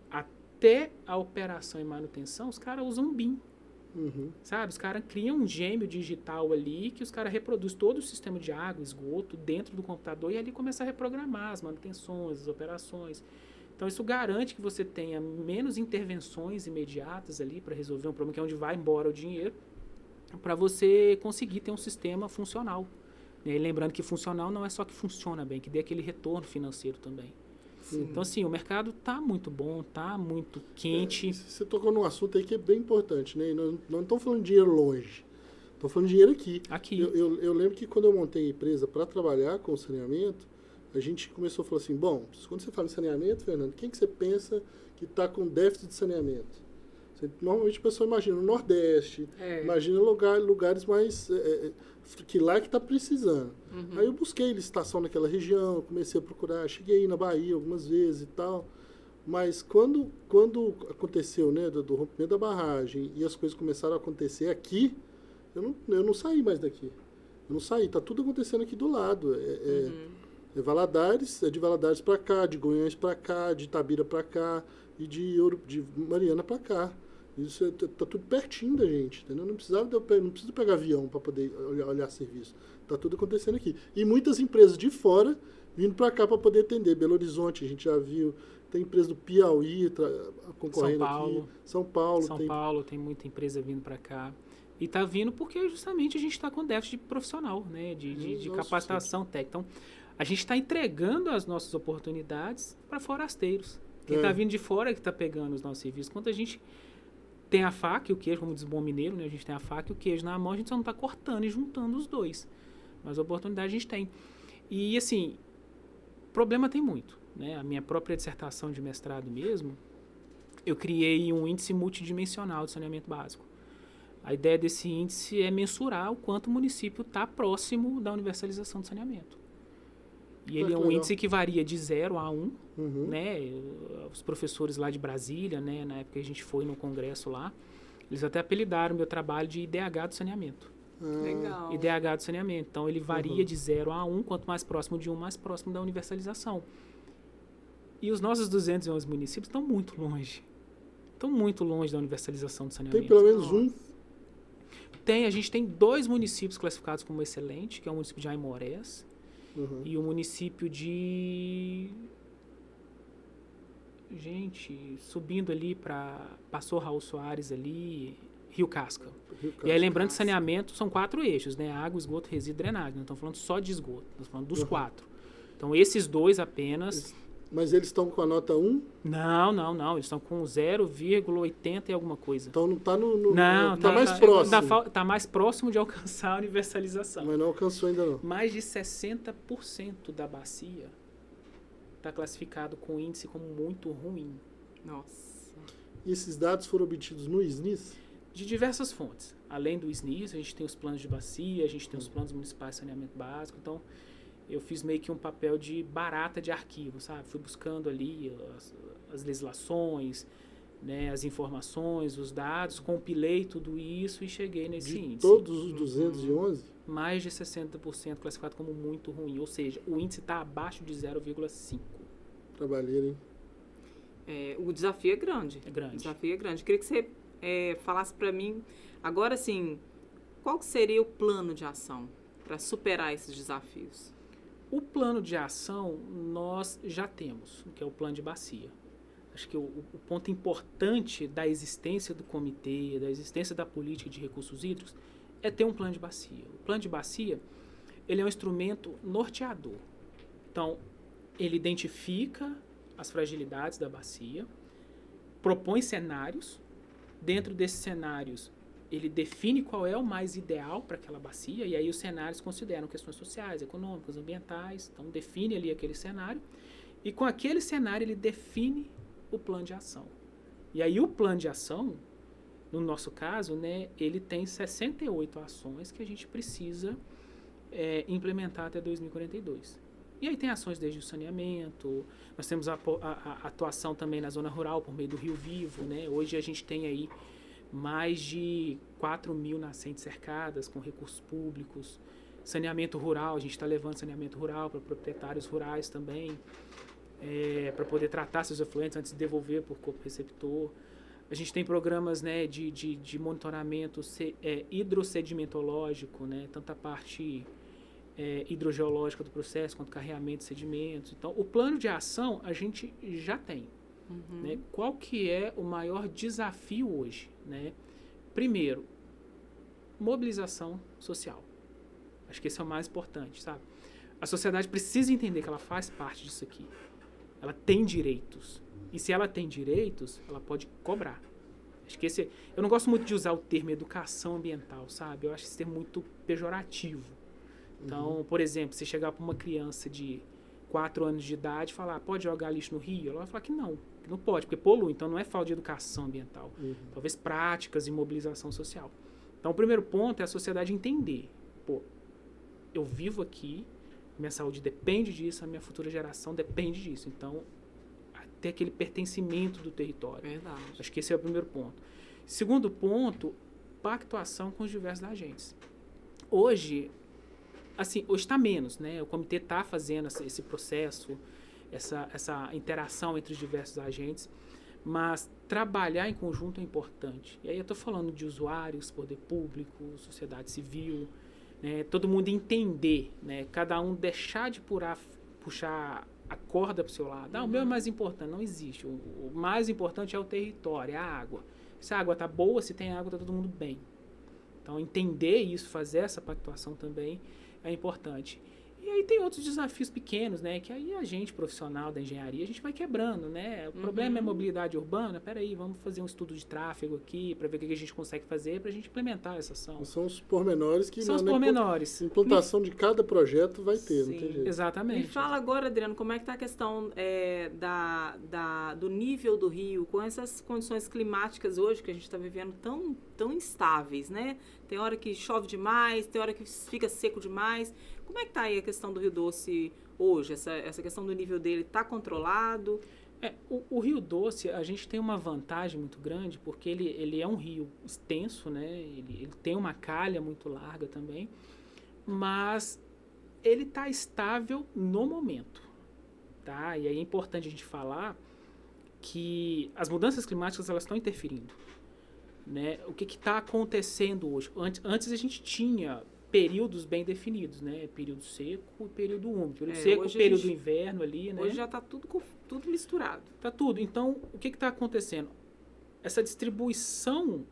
até a operação e manutenção, os caras usam BIM. Sabe? Os caras criam um gêmeo digital ali, que os caras reproduzem todo o sistema de água, esgoto dentro do computador e ali começa a reprogramar as manutenções, as operações. Então isso garante que você tenha menos intervenções imediatas ali para resolver um problema, que é onde vai embora o dinheiro, para você conseguir ter um sistema funcional. E lembrando que funcional não é só que funciona bem, que dê aquele retorno financeiro também. Então, assim, o mercado está muito bom, está muito quente. Você tocou num assunto aí que é bem importante, né? E nós não estamos falando de dinheiro longe, estamos falando de dinheiro aqui. Eu lembro que quando eu montei a empresa para trabalhar com saneamento, a gente começou a falar assim, bom, quando você fala em saneamento, Fernando, quem que você pensa que está com déficit de saneamento? Normalmente a pessoa imagina o Nordeste, imagina lugares mais... que lá que está precisando. Aí eu busquei licitação naquela região, comecei a procurar, cheguei aí na Bahia algumas vezes e tal, mas quando aconteceu, né, do rompimento da barragem e as coisas começaram a acontecer aqui, eu não saí mais daqui. Eu não saí, está tudo acontecendo aqui do lado. É Valadares, é de Valadares para cá, de Goiânia para cá, de Itabira para cá e de Mariana para cá. Isso tá tudo pertinho da gente, entendeu? Não preciso pegar avião para poder olhar serviço. Tá tudo acontecendo aqui. E muitas empresas de fora vindo para cá para poder atender. Belo Horizonte, a gente já viu. Tem empresa do Piauí concorrendo aqui. São Paulo. Tem muita empresa vindo para cá. E está vindo porque justamente a gente está com déficit profissional, né? De capacitação técnica. Então, a gente está entregando as nossas oportunidades para forasteiros. Quem está vindo de fora é que está pegando os nossos serviços. Quando a gente tem a faca e o queijo, como diz o bom mineiro, né? A gente tem a faca e o queijo na mão, a gente só não está cortando e juntando os dois. mas oportunidade a gente tem. E, assim, problema tem muito, né? A minha própria dissertação de mestrado mesmo, eu criei um índice multidimensional de saneamento básico. A ideia desse índice é mensurar o quanto o município está próximo da universalização do saneamento. E ele é um índice que varia de 0 a 1, né? Os professores lá de Brasília, né? Na época que a gente foi no congresso lá, eles até apelidaram o meu trabalho de IDH do saneamento. Legal. IDH do saneamento. Então, ele varia de 0 a 1, quanto mais próximo de 1, mais próximo da universalização. E os nossos 211 municípios estão muito longe. Estão muito longe da universalização do saneamento. Tem pelo menos um? A gente tem 2 municípios classificados como excelente, que é o município de Aimorés e o município de... Gente, subindo ali para... Passou Raul Soares ali, Rio Casca. E aí, lembrando que saneamento são 4 eixos, né? Água, esgoto, resíduo e drenagem. Não estamos falando só de esgoto, estamos falando dos 4. Então, esses 2 apenas... Mas eles estão com a nota 1? Não. Eles estão com 0,80 e alguma coisa. Então não está tá mais próximo. Está mais próximo de alcançar a universalização. Mas não alcançou ainda não. Mais de 60% da bacia está classificado com índice como muito ruim. Nossa. E esses dados foram obtidos no SNIS? De diversas fontes. Além do SNIS, a gente tem os planos de bacia, a gente tem os planos municipais de saneamento básico. Então, eu fiz meio que um papel de barata de arquivo, sabe? Fui buscando ali as legislações, né, as informações, os dados, compilei tudo isso e cheguei nesse índice. Todos os 211? Mais de 60% classificado como muito ruim, ou seja, o índice está abaixo de 0,5. Trabalheiro, É, hein? o desafio é grande. É grande. O desafio é grande. Queria que você falasse para mim, agora assim, qual seria o plano de ação para superar esses desafios? O plano de ação nós já temos, que é o plano de bacia. Acho que o ponto importante da existência do comitê, da existência da política de recursos hídricos, é ter um plano de bacia. O plano de bacia, ele é um instrumento norteador. Então, ele identifica as fragilidades da bacia, propõe cenários. Dentro desses cenários, ele define qual é o mais ideal para aquela bacia, e aí os cenários consideram questões sociais, econômicas, ambientais. Então, define ali aquele cenário, e com aquele cenário ele define o plano de ação. E aí o plano de ação, no nosso caso, né, ele tem 68 ações que a gente precisa implementar até 2042. E aí tem ações desde o saneamento, nós temos a atuação também na zona rural por meio do Rio Vivo, né? Hoje a gente tem aí mais de 4.000 nascentes cercadas com recursos públicos. Saneamento rural, a gente está levando saneamento rural para proprietários rurais também, para poder tratar seus efluentes antes de devolver por corpo receptor. A gente tem programas, né, de monitoramento hidrossedimentológico, né, tanto a parte hidrogeológica do processo quanto carreamento de sedimentos. Então, o plano de ação a gente já tem. Né? Qual que é o maior desafio hoje? Né? Primeiro, mobilização social. Acho que esse é o mais importante, sabe? A sociedade precisa entender que ela faz parte disso aqui. Ela tem direitos. E se ela tem direitos, ela pode cobrar. Acho que eu não gosto muito de usar o termo educação ambiental, sabe? Eu acho esse termo muito pejorativo. Então, por exemplo, se chegar para uma criança de 4 anos de idade e falar, pode jogar lixo no rio? Ela vai falar que não pode, porque polui. Então, não é falta de educação ambiental. Talvez práticas e mobilização social. Então, o primeiro ponto é a sociedade entender. Pô, eu vivo aqui, minha saúde depende disso, a minha futura geração depende disso. Então, ter aquele pertencimento do território. Verdade. Acho que esse é o primeiro ponto. Segundo ponto, pactuação com os diversos agentes. Hoje está menos, né? O comitê está fazendo esse processo, essa interação entre os diversos agentes, mas trabalhar em conjunto é importante. E aí eu estou falando de usuários, poder público, sociedade civil, né? Todo mundo entender, né? Cada um deixar de puxar a corda para o seu lado. O meu é mais importante. Não existe. O mais importante é o território, é a água. Se a água está boa, se tem água, está todo mundo bem. Então, entender isso, fazer essa pactuação também é importante. E aí tem outros desafios pequenos, né? Que aí a gente, profissional da engenharia, a gente vai quebrando, né? O problema é mobilidade urbana. Peraí, vamos fazer um estudo de tráfego aqui para ver o que a gente consegue fazer para a gente implementar essa ação. São os pormenores que São os pormenores. Implantação de cada projeto vai ter, Sim. não tem jeito. Exatamente. Me fala agora, Adriano, como é que está a questão do nível do rio, com essas condições climáticas hoje que a gente está vivendo tão instáveis, né? Tem hora que chove demais, tem hora que fica seco demais. Como é que está aí a questão do Rio Doce hoje? Essa questão do nível dele está controlado? O Rio Doce, a gente tem uma vantagem muito grande, porque ele é um rio extenso, né? Ele tem uma calha muito larga também, mas ele está estável no momento, tá? E aí é importante a gente falar que as mudanças climáticas elas estão interferindo, né? O que está acontecendo hoje? Antes a gente tinha períodos bem definidos, né? Período seco e período úmido. Período seco, período do inverno ali, né? Hoje já está tudo misturado. Está tudo. Então, o que está acontecendo? Essa distribuição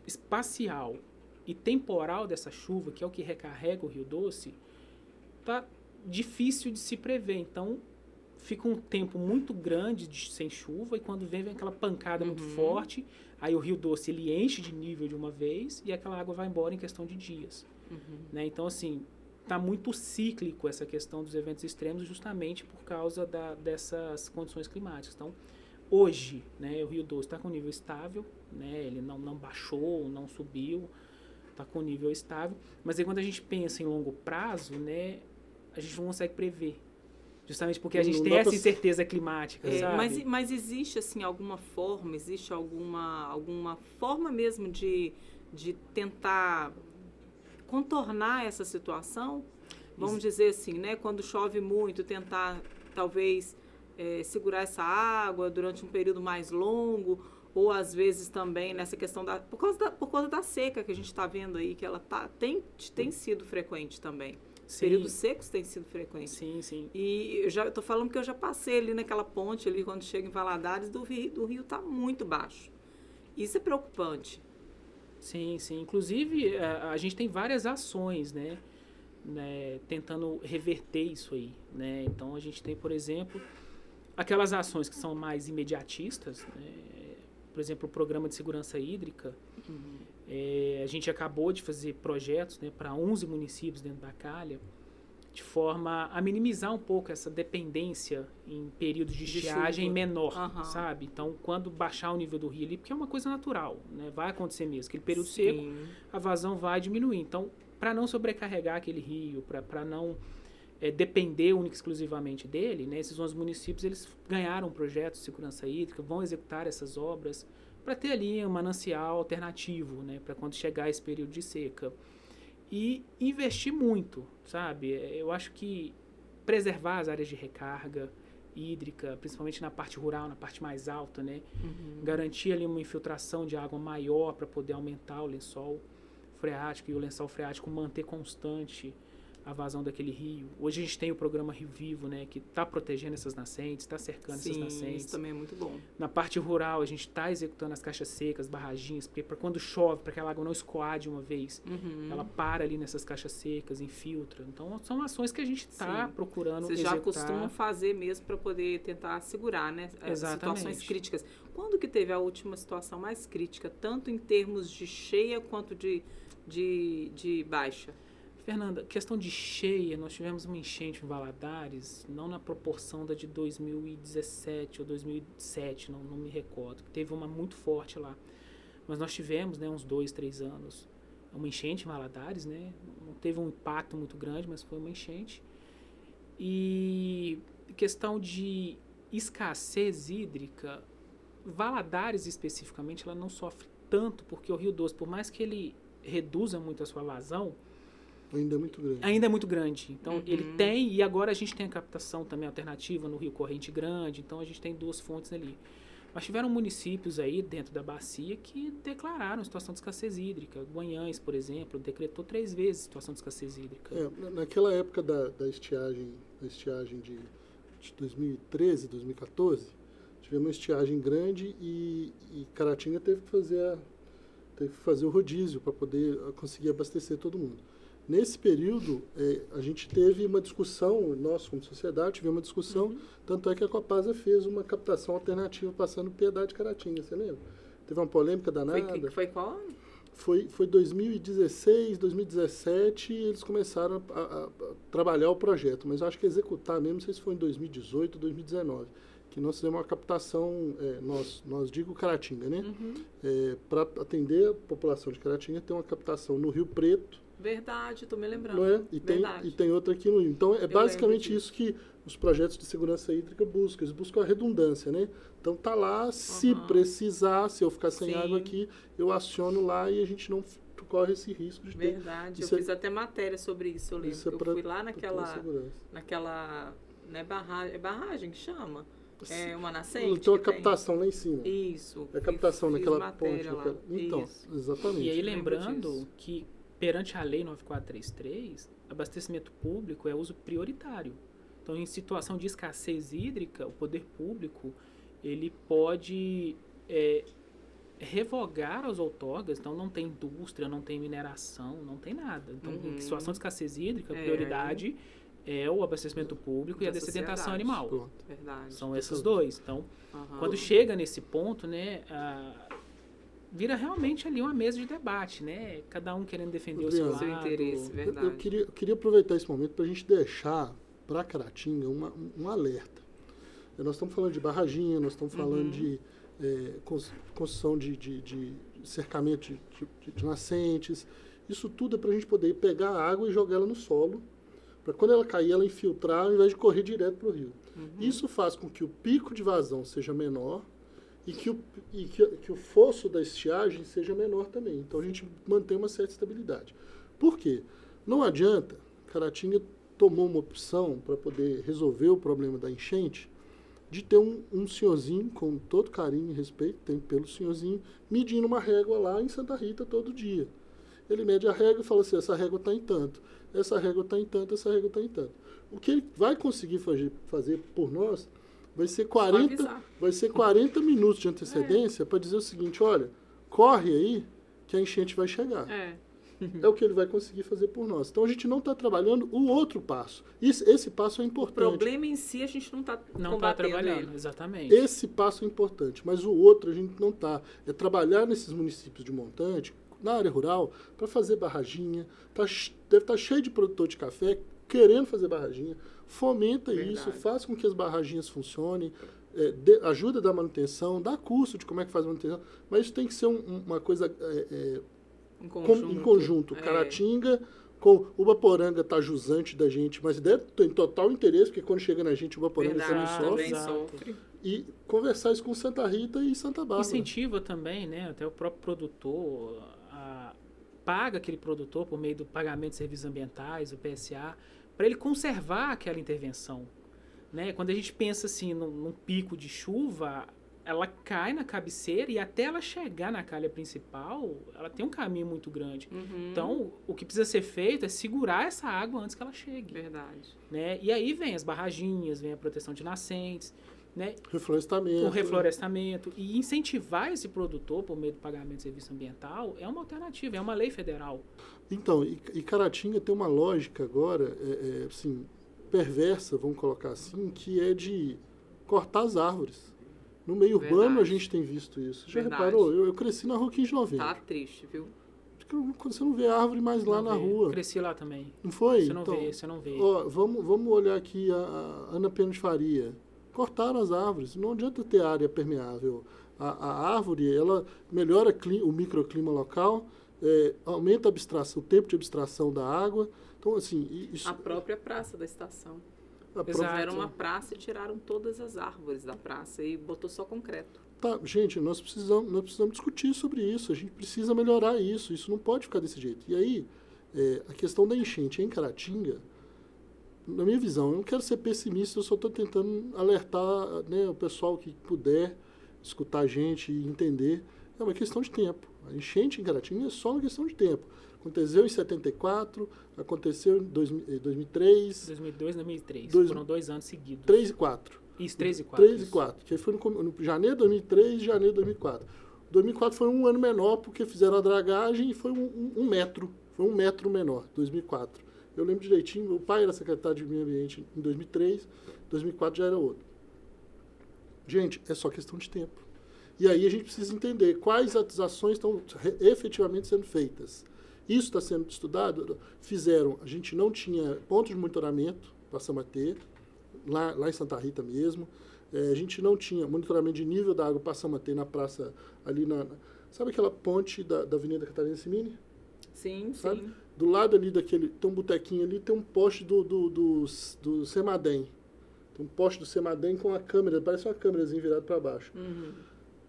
espacial e temporal dessa chuva, que é o que recarrega o Rio Doce, tá difícil de se prever. Então, fica um tempo muito grande sem chuva e quando vem aquela pancada muito forte, aí o Rio Doce ele enche de nível de uma vez e aquela água vai embora em questão de dias. Né? Então, assim, está muito cíclico essa questão dos eventos extremos justamente por causa dessas condições climáticas. Então, hoje, né, o Rio Doce está com nível estável, né, ele não baixou, não subiu, está com nível estável. Mas aí quando a gente pensa em longo prazo, né, a gente não consegue prever. Justamente porque a gente tem essa incerteza climática, sabe? Mas existe, assim, alguma forma, existe alguma forma mesmo de tentar contornar essa situação? Vamos dizer assim, né? Quando chove muito, tentar, talvez, segurar essa água durante um período mais longo, ou às vezes também nessa questão por causa da seca que a gente está vendo aí, que ela tem sido frequente também. Sim. Períodos secos têm sido frequentes. Sim, sim. E eu já estou falando que eu já passei ali naquela ponte ali, quando chega em Valadares, do rio está muito baixo. Isso é preocupante. Sim, sim. Inclusive, a gente tem várias ações, né, tentando reverter isso aí, né? Então, a gente tem, por exemplo, aquelas ações que são mais imediatistas, né? Por exemplo, o Programa de Segurança Hídrica. A gente acabou de fazer projetos, né, para 11 municípios dentro da calha, de forma a minimizar um pouco essa dependência em períodos de estiagem menor, sabe? Então, quando baixar o nível do rio ali, porque é uma coisa natural, né? Vai acontecer mesmo. Aquele período seco, a vazão vai diminuir. Então, para não sobrecarregar aquele rio, para não depender única e exclusivamente dele, né? Esses 11 municípios, eles ganharam projetos de segurança hídrica, vão executar essas obras para ter ali um manancial alternativo, né? Para quando chegar esse período de seca. E investir muito, sabe? Eu acho que preservar as áreas de recarga hídrica, principalmente na parte rural, na parte mais alta, né? Garantir ali uma infiltração de água maior para poder aumentar o lençol freático e o lençol freático manter constante a vazão daquele rio. Hoje a gente tem o programa Rio Vivo, né, que está protegendo essas nascentes, está cercando essas nascentes. Isso também é muito bom. Na parte rural, a gente está executando as caixas secas, barraginhas, porque para quando chove, para que a água não escoar de uma vez, ela para ali nessas caixas secas, infiltra. Então, são ações que a gente está procurando Vocês executar. já costumam fazer mesmo para poder tentar segurar, né, Exatamente. situações críticas. Quando que teve a última situação mais crítica, tanto em termos de cheia quanto de baixa? Fernanda, questão de cheia, nós tivemos uma enchente em Valadares, não na proporção da de 2017 ou 2007, não me recordo. Teve uma muito forte lá. Mas nós tivemos, né, uns 2, 3 anos, uma enchente em Valadares, né? Não teve um impacto muito grande, mas foi uma enchente. E questão de escassez hídrica, Valadares especificamente, ela não sofre tanto, porque o Rio Doce, por mais que ele reduza muito a sua vazão, ainda é muito grande. Ainda é muito grande. Então, ele tem, e agora a gente tem a captação também alternativa no Rio Corrente Grande, então a gente tem 2 fontes ali. Mas tiveram municípios aí dentro da bacia que declararam situação de escassez hídrica. Guanhães, por exemplo, decretou 3 vezes situação de escassez hídrica. Naquela época da estiagem de 2013, 2014, tivemos uma estiagem grande e Caratinga teve que fazer o rodízio para poder conseguir abastecer todo mundo. Nesse período, a gente teve uma discussão, nós como sociedade tivemos uma discussão, tanto é que a Copasa fez uma captação alternativa passando Piedade de Caratinga, você lembra? Teve uma polêmica danada. Foi qual ano? Foi 2016, 2017, eles começaram a trabalhar o projeto, mas eu acho que executar mesmo, não sei se foi em 2018 ou 2019, que nós fizemos uma captação, nós digo Caratinga, né? Para atender a população de Caratinga, tem uma captação no Rio Preto. Verdade, estou me lembrando. Não é? E tem outra aqui no Rio. Então, é basicamente isso que os projetos de segurança hídrica buscam. Eles buscam a redundância, né? Então, tá lá, se precisar, se eu ficar sem água aqui, eu aciono lá e a gente não corre esse risco de ter... Verdade, eu fiz até matéria sobre isso, eu lembro. Eu fui lá naquela né, barragem que chama? É uma nascente? Então, a captação lá em cima. Isso. É a captação naquela ponte. Então, isso. Exatamente. E aí, lembrando que perante a Lei 9433, abastecimento público é uso prioritário. Então, em situação de escassez hídrica, o poder público ele pode revogar as outorgas. Então, não tem indústria, não tem mineração, não tem nada. Então, em situação de escassez hídrica, a prioridade é o abastecimento público e a dessedentação animal. Pronto. Verdade. São esses dois. Então, quando chega nesse ponto, né, vira realmente ali uma mesa de debate, né? Cada um querendo defender o seu lado. Interesse, verdade. Eu queria aproveitar esse momento para a gente deixar para Caratinga um alerta. Nós estamos falando de barraginha, nós estamos falando de construção de cercamento de nascentes. Isso tudo é para a gente poder pegar a água e jogar ela no solo, para quando ela cair, ela infiltrar ao invés de correr direto para o rio. Isso faz com que o pico de vazão seja menor, e que o fosso da estiagem seja menor também. Então, a gente mantém uma certa estabilidade. Por quê? Não adianta, Caratinga tomou uma opção para poder resolver o problema da enchente, de ter um senhorzinho, com todo carinho e respeito, tem pelo senhorzinho, medindo uma régua lá em Santa Rita todo dia. Ele mede a régua e fala assim, essa régua está em tanto, essa régua está em tanto, essa régua está em tanto. O que ele vai conseguir fazer por nós vai ser 40 minutos de antecedência para dizer o seguinte, olha, corre aí que a enchente vai chegar. É o que ele vai conseguir fazer por nós. Então, a gente não está trabalhando o outro passo. Esse passo é importante. O problema em si, a gente não está trabalhando, exatamente. Esse passo é importante, mas o outro a gente não está. É trabalhar nesses municípios de montante, na área rural, para fazer barraginha. Deve estar cheio de produtor de café querendo fazer barraginha. Fomenta isso, faz com que as barraginhas funcionem, ajuda a dar manutenção, dá curso de como é que faz a manutenção, mas isso tem que ser uma coisa em conjunto. Caratinga, com Ubaporanga está jusante da gente, mas tem total interesse, porque quando chega na gente, Ubaporanga também sofre. E conversar isso com Santa Rita e Santa Bárbara. Incentiva também, né, até o próprio produtor, paga aquele produtor por meio do pagamento de serviços ambientais, o PSA, para ele conservar aquela intervenção. Né? Quando a gente pensa assim, num pico de chuva, ela cai na cabeceira e até ela chegar na calha principal, ela tem um caminho muito grande. Então, o que precisa ser feito é segurar essa água antes que ela chegue. Verdade. Né? E aí vem as barraginhas, vem a proteção de nascentes, né? O reflorestamento. E incentivar esse produtor por meio do pagamento de serviço ambiental é uma alternativa, é uma lei federal. Então, e Caratinga tem uma lógica agora, assim, perversa, vamos colocar assim, que é de cortar as árvores. No meio urbano a gente tem visto isso. Já reparou? Eu cresci na Rua 15 de Novembro. Tá triste, viu? Quando você não vê árvore mais lá na rua. Eu cresci lá também. Não foi? Você não vê. Ó, vamos olhar aqui a Ana Pena de Faria. Cortaram as árvores. Não adianta ter área permeável. A árvore, ela melhora o microclima local, aumenta o tempo de abstração da água. Então, assim... A própria praça da estação. Fizeram uma praça e tiraram todas as árvores da praça e botou só concreto. Tá, gente, nós precisamos discutir sobre isso. A gente precisa melhorar isso. Isso não pode ficar desse jeito. E aí, a questão da enchente em Caratinga, na minha visão, eu não quero ser pessimista, eu só estou tentando alertar, né, o pessoal que puder escutar a gente e entender. É uma questão de tempo. A enchente em Caratinga é só uma questão de tempo. Aconteceu em 74, aconteceu em 2003... 2002 e 2003. Foram 2 anos seguidos. 3 e 4. Isso, 3 e 4. 3 e 4. Que foi no janeiro de 2003 e janeiro de 2004. 2004 foi um ano menor, porque fizeram a dragagem e foi 1 metro. foi 1 metro menor, 2004. Eu lembro direitinho, meu pai era secretário de Meio Ambiente em 2003, 2004 já era outro. Gente, é só questão de tempo. E aí a gente precisa entender quais as ações estão efetivamente sendo feitas. Isso está sendo estudado. A gente não tinha pontos de monitoramento, passamos a ter, lá em Santa Rita mesmo. A gente não tinha monitoramento de nível da água, passamos a ter na praça, ali sabe aquela ponte da Avenida Catarina Simini? Sim, sabe? sim. Do lado ali tem um botequinho ali, tem um poste do Semadem. Tem um poste do Semadem com uma câmera, parece uma câmerazinha virada para baixo. Uhum.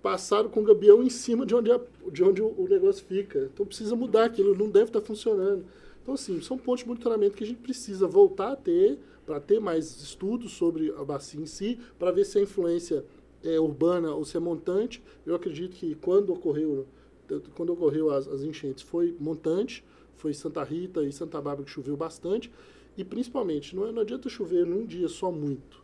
Passaram com o gabião em cima de onde o negócio fica. Então precisa mudar aquilo, não deve estar funcionando. Então, assim, são pontos de monitoramento que a gente precisa voltar a ter, para ter mais estudos sobre a bacia em si, para ver se a influência é urbana ou se é montante. Eu acredito que quando ocorreu as enchentes foi montante, foi Santa Rita e Santa Bárbara que choveu bastante, e principalmente, não adianta chover num dia só muito.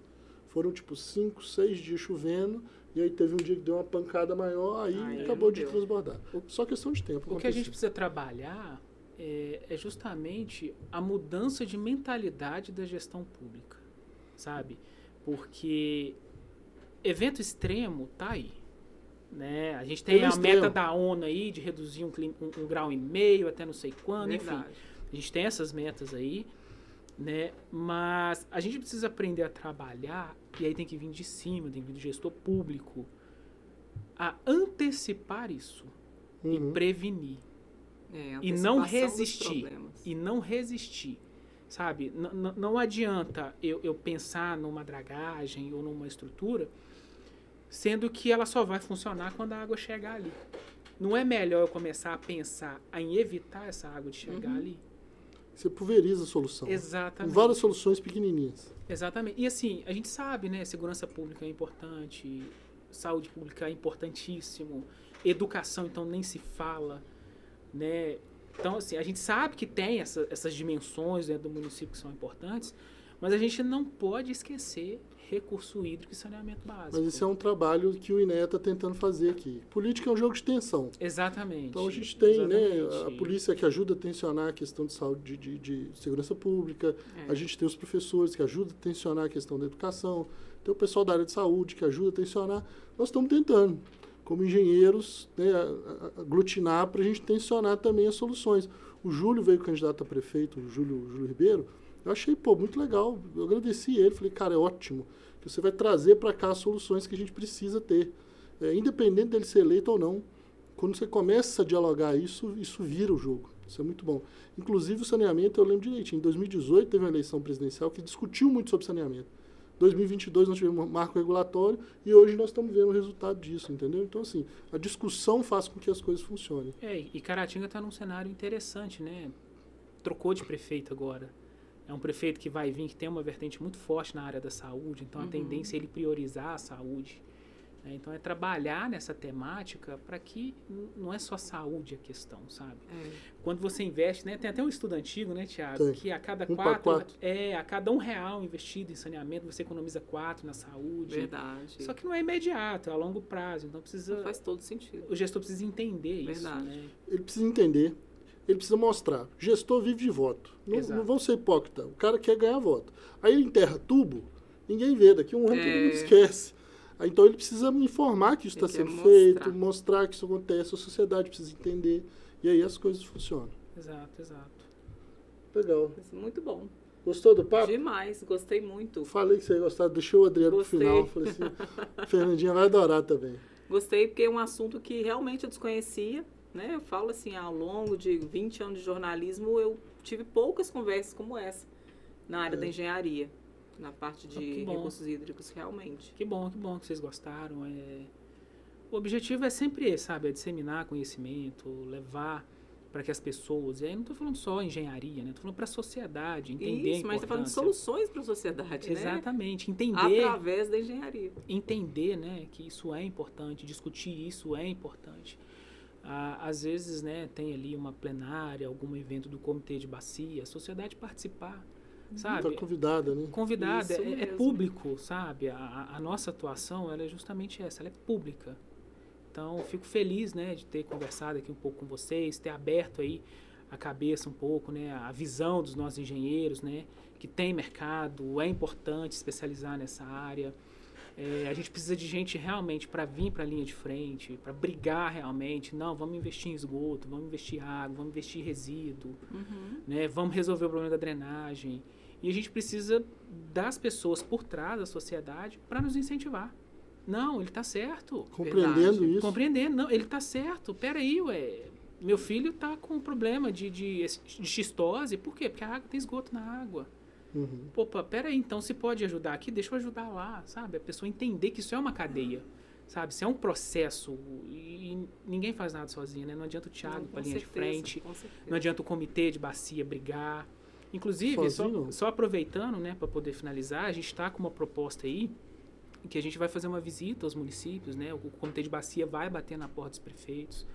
Foram tipo 5, 6 dias chovendo, e aí teve um dia que deu uma pancada maior, aí acabou de transbordar. Só questão de tempo. O que a gente precisa trabalhar é justamente a mudança de mentalidade da gestão pública, sabe? Porque evento extremo tá aí, né? A gente tem a meta da ONU aí de reduzir 1,5 grau até não sei quando, enfim. A gente tem essas metas aí, né? Mas a gente precisa aprender a trabalhar, e aí tem que vir de cima, tem que vir do gestor público, a antecipar isso e prevenir. E não resistir, sabe? Não adianta eu pensar numa dragagem ou numa estrutura, sendo que ela só vai funcionar quando a água chegar ali. Não é melhor eu começar a pensar em evitar essa água de chegar ali? Você pulveriza a solução. Exatamente. Com várias soluções pequenininhas. Exatamente. E assim, a gente sabe, né? Segurança pública é importante, saúde pública é importantíssimo, educação, então, nem se fala, né? Então, assim, a gente sabe que tem essas dimensões dentro do município que são importantes, mas a gente não pode esquecer recurso hídrico e saneamento básico. Mas isso é um trabalho que o INEA está tentando fazer aqui. Política é um jogo de tensão. Exatamente. Então a gente tem, né, a polícia que ajuda a tensionar a questão de saúde, de segurança pública, a gente tem os professores que ajudam a tensionar a questão da educação, tem o pessoal da área de saúde que ajuda a tensionar. Nós estamos tentando, como engenheiros, né, aglutinar para a gente tensionar também as soluções. O Júlio veio candidato a prefeito, o Júlio Ribeiro. Eu achei, muito legal. Eu agradeci ele. Falei, cara, é ótimo que você vai trazer para cá as soluções que a gente precisa ter. Independente dele ser eleito ou não. Quando você começa a dialogar isso vira o jogo. Isso é muito bom. Inclusive, o saneamento, eu lembro direitinho. Em 2018, teve uma eleição presidencial que discutiu muito sobre saneamento. Em 2022, nós tivemos um marco regulatório e hoje nós estamos vendo o resultado disso, entendeu? Então, assim, a discussão faz com que as coisas funcionem. E Caratinga está num cenário interessante, né? Trocou de prefeito agora. É um prefeito que vai vir, que tem uma vertente muito forte na área da saúde, então a tendência é ele priorizar a saúde. Né? Então é trabalhar nessa temática para que não é só saúde a questão, sabe? Quando você investe, né? Tem até um estudo antigo, né, Thiago? Que a cada a cada R$1 investido em saneamento, você economiza 4 na saúde. Verdade. Só que não é imediato, é a longo prazo, então precisa... Não faz todo sentido. O gestor precisa entender isso. Verdade. Né? Ele precisa entender. Ele precisa mostrar. Gestor vive de voto. Não vão ser hipócrita. O cara quer ganhar voto. Aí ele enterra tubo, ninguém vê. Daqui a um ano todo mundo esquece. Então ele precisa me informar que isso está sendo feito, mostrar que isso acontece, a sociedade precisa entender. E aí as coisas funcionam. Exato. Legal. Muito bom. Gostou do papo? Demais, gostei muito. Falei que você ia gostar, deixou o Adriano pro final. Falei assim, Fernandinha vai adorar também. Gostei porque é um assunto que realmente eu desconhecia. Né? Eu falo assim, ao longo de 20 anos de jornalismo, eu tive poucas conversas como essa na área da engenharia, na parte de recursos hídricos, realmente. Que bom que vocês gostaram. O objetivo é sempre esse, sabe? É disseminar conhecimento, levar para que as pessoas... E aí não estou falando só engenharia, né? Estou falando para a sociedade, entender a importância. Isso, mas está falando de soluções para a sociedade, Exatamente. Né? Entender... Através da engenharia. Entender, né? Que isso é importante, discutir isso é importante. Às vezes, né, tem ali uma plenária, algum evento do comitê de bacia, a sociedade participar, sabe? Está convidada, né? Convidada, é público, sabe? A nossa atuação, ela é justamente essa, ela é pública. Então, fico feliz, né, de ter conversado aqui um pouco com vocês, ter aberto aí a cabeça um pouco, né, a visão dos nossos engenheiros, né, que tem mercado, é importante especializar nessa área. A gente precisa de gente realmente para vir para a linha de frente, para brigar realmente. Não, vamos investir em esgoto, vamos investir em água, vamos investir em resíduo, né, vamos resolver o problema da drenagem. E a gente precisa das pessoas por trás da sociedade para nos incentivar. Não, ele está certo. Compreendendo isso. Compreendendo, não, ele está certo. Peraí, meu filho está com problema de xistose. Por quê? Porque a água tem esgoto na água. Opa, peraí, então se pode ajudar aqui, deixa eu ajudar lá, sabe? A pessoa entender que isso é uma cadeia, sabe? Isso é um processo e ninguém faz nada sozinho, né? Não adianta o Thiago para a linha de frente, não adianta o comitê de bacia brigar. Inclusive, só aproveitando, né, para poder finalizar, a gente está com uma proposta aí que a gente vai fazer uma visita aos municípios, né? O comitê de bacia vai bater na porta dos prefeitos,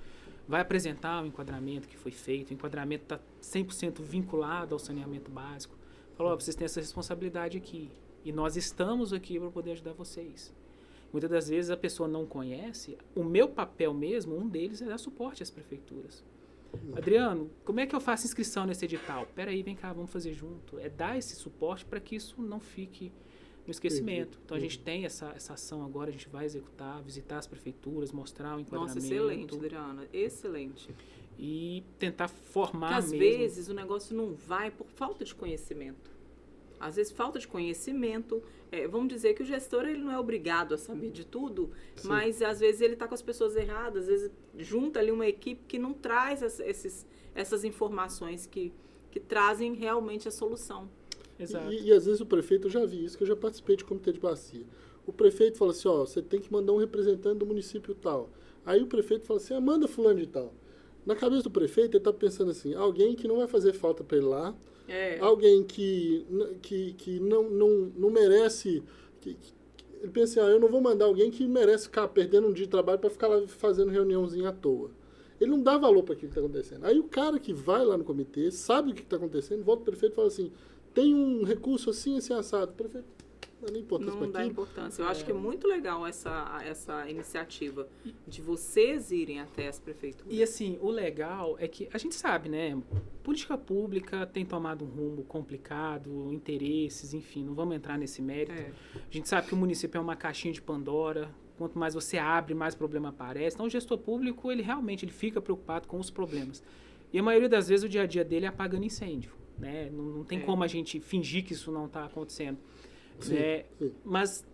vai apresentar o enquadramento que foi feito, o enquadramento está 100% vinculado ao saneamento básico. Falou, vocês têm essa responsabilidade aqui e nós estamos aqui para poder ajudar vocês. Muitas das vezes a pessoa não conhece, o meu papel mesmo, um deles é dar suporte às prefeituras. Adriano, como é que eu faço inscrição nesse edital? Peraí, vem cá, vamos fazer junto. É dar esse suporte para que isso não fique no esquecimento. Então a gente tem essa ação agora, a gente vai executar, visitar as prefeituras, mostrar o enquadramento. Nossa, excelente, Adriana, excelente. E tentar formar porque às vezes o negócio não vai por falta de conhecimento. Às vezes falta de conhecimento, vamos dizer que o gestor ele não é obrigado a saber de tudo, sim, mas às vezes ele está com as pessoas erradas, às vezes junta ali uma equipe que não traz essas informações que trazem realmente a solução. Exato. E às vezes o prefeito, eu já vi isso, que eu já participei de comitê de bacia. O prefeito fala assim, você tem que mandar um representante do município tal. Aí o prefeito fala assim, manda fulano de tal. Na cabeça do prefeito, ele está pensando assim, alguém que não vai fazer falta para ele lá, alguém que não merece... ele pensa assim, eu não vou mandar alguém que merece ficar perdendo um dia de trabalho para ficar lá fazendo reuniãozinha à toa. Ele não dá valor para aquilo que está acontecendo. Aí o cara que vai lá no comitê, sabe o que está acontecendo, volta pro prefeito e fala assim, tem um recurso assim, assim, assado. O prefeito não dá importância. Não dá importância. Eu acho que é muito legal essa iniciativa de vocês irem até as prefeituras. E assim, o legal é que a gente sabe, né? Política pública tem tomado um rumo complicado, interesses, enfim, não vamos entrar nesse mérito. A gente sabe que o município é uma caixinha de Pandora. Quanto mais você abre, mais problema aparece. Então, o gestor público, ele fica preocupado com os problemas. E a maioria das vezes, o dia a dia dele é apagando incêndio. Né? Não tem como a gente fingir que isso não está acontecendo. Sim, sim. Mas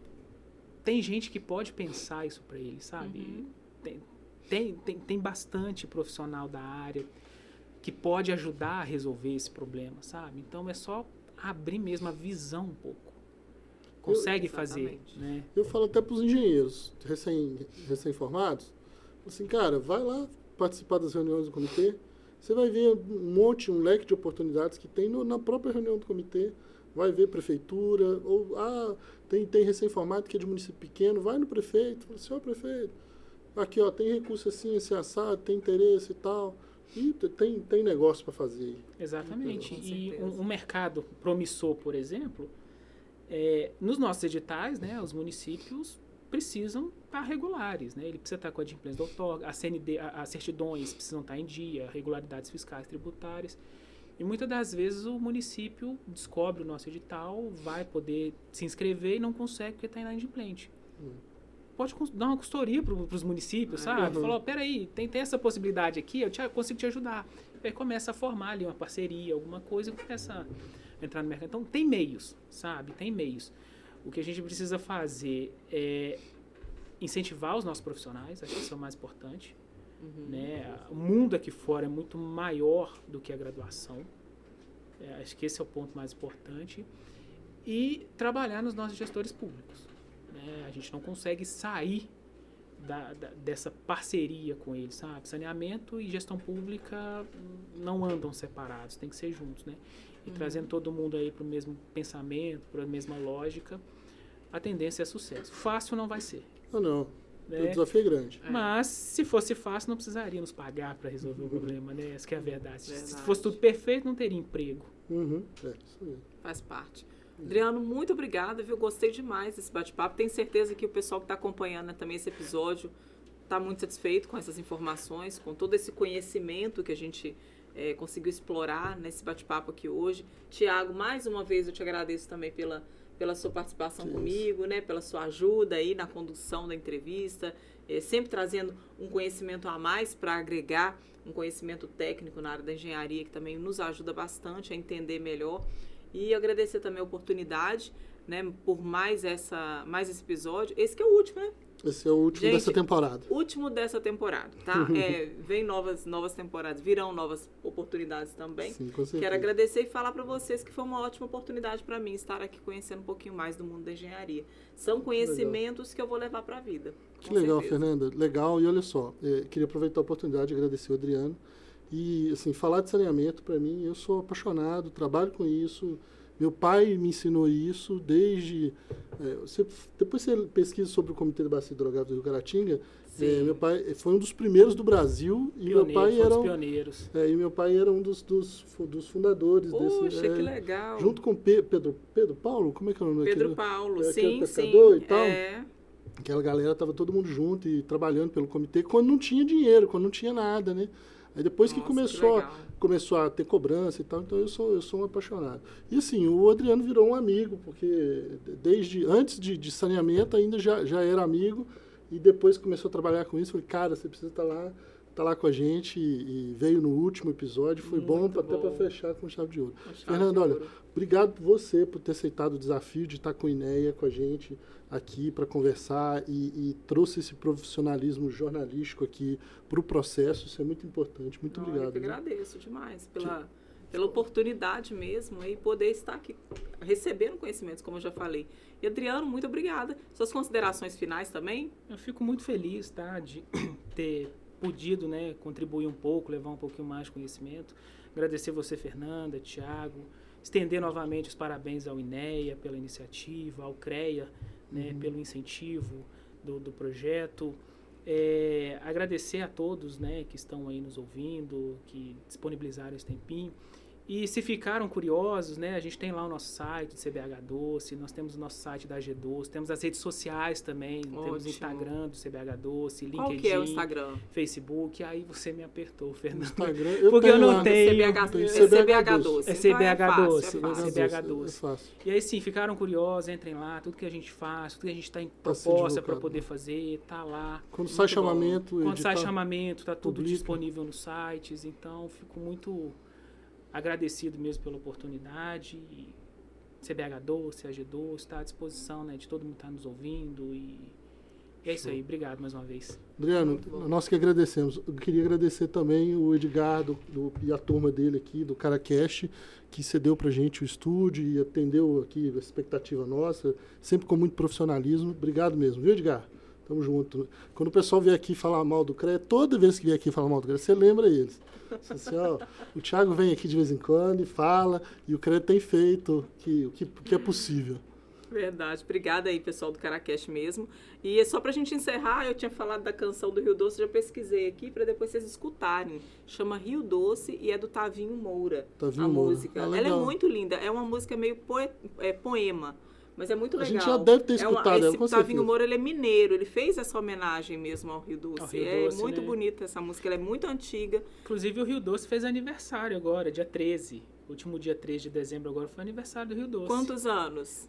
tem gente que pode pensar isso para ele, sabe? Tem bastante profissional da área que pode ajudar a resolver esse problema, sabe? Então, é só abrir mesmo a visão um pouco. Consegue fazer, né? Eu falo até para os engenheiros recém-formados, assim, cara, vai lá participar das reuniões do comitê, você vai ver um leque de oportunidades que tem na própria reunião do comitê, vai ver prefeitura, ou tem recém-formado que é de município pequeno, vai no prefeito, fala assim, prefeito, aqui tem recurso assim, esse assado, tem interesse e tal, e tem negócio para fazer. Exatamente, e um mercado promissor, por exemplo, nos nossos editais, né, os municípios precisam estar regulares, né? Ele precisa estar com a adimplência do outorga, as certidões precisam estar em dia, regularidades fiscais, tributárias. E muitas das vezes o município descobre o nosso edital, vai poder se inscrever e não consegue porque está inadimplente. Pode dar uma consultoria para os municípios, sabe? Falou, peraí, tem essa possibilidade aqui, eu consigo te ajudar. E aí começa a formar ali uma parceria, alguma coisa, e começa a entrar no mercado. Então, tem meios, sabe? Tem meios. O que a gente precisa fazer é incentivar os nossos profissionais, acho que isso é o mais importante. Né? O mundo aqui fora é muito maior do que a graduação. Acho que esse é o ponto mais importante. E trabalhar nos nossos gestores públicos. Né? A gente não consegue sair dessa parceria com eles, sabe? Saneamento e gestão pública não andam separados, tem que ser juntos, né? E trazendo todo mundo aí para o mesmo pensamento, para a mesma lógica, a tendência é sucesso. Fácil não vai ser. Não. O desafio é grande. Mas, se fosse fácil, não precisaríamos pagar para resolver o problema, né? Essa que é a verdade. Se fosse tudo perfeito, não teria emprego. Isso mesmo. Faz parte. Adriano, muito obrigada, viu? Gostei demais desse bate-papo. Tenho certeza que o pessoal que está acompanhando também esse episódio está muito satisfeito com essas informações, com todo esse conhecimento que a gente conseguiu explorar nesse bate-papo aqui hoje. Tiago, mais uma vez eu te agradeço também pela sua participação comigo, né? Pela sua ajuda aí na condução da entrevista, sempre trazendo um conhecimento a mais para agregar um conhecimento técnico na área da engenharia, que também nos ajuda bastante a entender melhor. E agradecer também a oportunidade, né, por mais esse episódio. Esse que é o último, né? Esse é o último dessa temporada. Último dessa temporada, tá? Vem novas temporadas, virão novas oportunidades também. Sim, com certeza. Quero agradecer e falar para vocês que foi uma ótima oportunidade para mim estar aqui conhecendo um pouquinho mais do mundo da engenharia. São conhecimentos que eu vou levar para a vida. Que legal, Fernanda. Legal. E olha só, queria aproveitar a oportunidade de agradecer o Adriano. E, assim, falar de saneamento, para mim, eu sou apaixonado, trabalho com isso. Meu pai me ensinou isso desde... depois você pesquisa sobre o Comitê de Bacia Hidrográfica do Rio Caratinga. Meu pai foi um dos primeiros do Brasil. E meu pai era pioneiros. E meu pai era um dos fundadores desse... Poxa, que legal. Junto com Pedro Paulo, como é que é o nome? Pedro Paulo, sim, pescador e tal. Aquela galera estava todo mundo junto e trabalhando pelo comitê quando não tinha dinheiro, quando não tinha nada, né? Aí depois que começou a ter cobrança e tal, então eu sou um apaixonado. E assim, o Adriano virou um amigo, porque desde antes de saneamento ainda já era amigo, e depois começou a trabalhar com isso, falei, cara, você precisa estar lá com a gente, e veio no último episódio, foi bom até para fechar com chave de ouro. Fernando, olha, obrigado você por ter aceitado o desafio de estar com a INEA, com a gente aqui para conversar e trouxe esse profissionalismo jornalístico aqui para o processo, isso é muito importante. Muito obrigado. Eu que agradeço demais pela oportunidade mesmo e poder estar aqui recebendo conhecimentos, como eu já falei. E Adriano, muito obrigada. Suas considerações finais também? Eu fico muito feliz, tá, de ter podido, né, contribuir um pouco, levar um pouquinho mais de conhecimento. Agradecer você, Fernanda, Tiago, estender novamente os parabéns ao INEA pela iniciativa, ao CREA, né, pelo incentivo do projeto. Agradecer a todos, né, que estão aí nos ouvindo, que disponibilizaram esse tempinho. E se ficaram curiosos, né, a gente tem lá o nosso site do CBH Doce, nós temos o nosso site da AG Doce, temos as redes sociais também, temos o Instagram do CBH Doce, LinkedIn, qual que é o Instagram? Facebook, aí você me apertou, Fernando. Instagram, porque eu não tenho. CBH Doce. É CBH Doce. CBH Doce. E aí sim, ficaram curiosos, entrem lá, tudo que a gente faz, tudo que a gente está em proposta para poder fazer, tá lá. Quando sai chamamento, tá tudo disponível nos sites, então fico muito agradecido mesmo pela oportunidade. CBH Doce, AG Doce, está à disposição, né, de todo mundo que está nos ouvindo. E é isso aí. Obrigado mais uma vez. Adriano, nós que agradecemos. Eu queria agradecer também o Edgar e a turma dele aqui, do CaraCast, que cedeu para a gente o estúdio e atendeu aqui a expectativa nossa, sempre com muito profissionalismo. Obrigado mesmo, viu, Edgar? Tamo junto. Quando o pessoal vier aqui falar mal do CREA, toda vez que vier aqui falar mal do CREA, você lembra eles. Assim, ó, o Thiago vem aqui de vez em quando e fala, e o CREA tem feito o que é possível. Verdade. Obrigada aí, pessoal do CaraCast mesmo. E é só pra gente encerrar, eu tinha falado da canção do Rio Doce, já pesquisei aqui para depois vocês escutarem. Chama Rio Doce e é do Tavinho Moura. Música. Ela é muito linda. É uma música meio poema. Mas é muito legal. A gente já deve ter escutado ela, com certeza. Tavinho Moura, ele é mineiro, ele fez essa homenagem mesmo ao Rio Doce. Muito bonita essa música, ela é muito antiga. Inclusive o Rio Doce fez aniversário agora, dia 13. Último dia 3 de dezembro agora foi aniversário do Rio Doce. Quantos anos?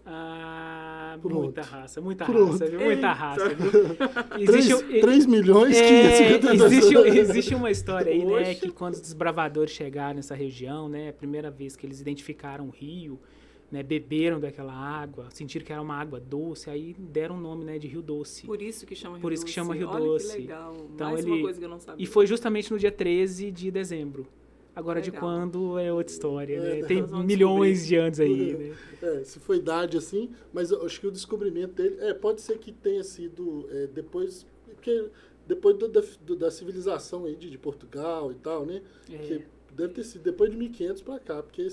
Muita raça, viu? Muita raça, viu? 3 milhões, 550 existe uma história aí, né, que quando os desbravadores chegaram nessa região, né, a primeira vez que eles identificaram o rio, né, beberam daquela água, sentiram que era uma água doce, aí deram o nome, né, de Rio Doce. Por isso que chama Rio Doce. Por isso que chama Rio Doce. Olha que legal. Então, mais uma coisa que eu não sabia. E foi justamente no dia 13 de dezembro. Agora, legal. De quando é outra história, né? Tem milhões de anos aí, né? Se foi idade assim, mas eu acho que o descobrimento dele... pode ser que tenha sido depois da civilização aí de Portugal e tal, né? Que deve ter sido depois de 1500 para cá, porque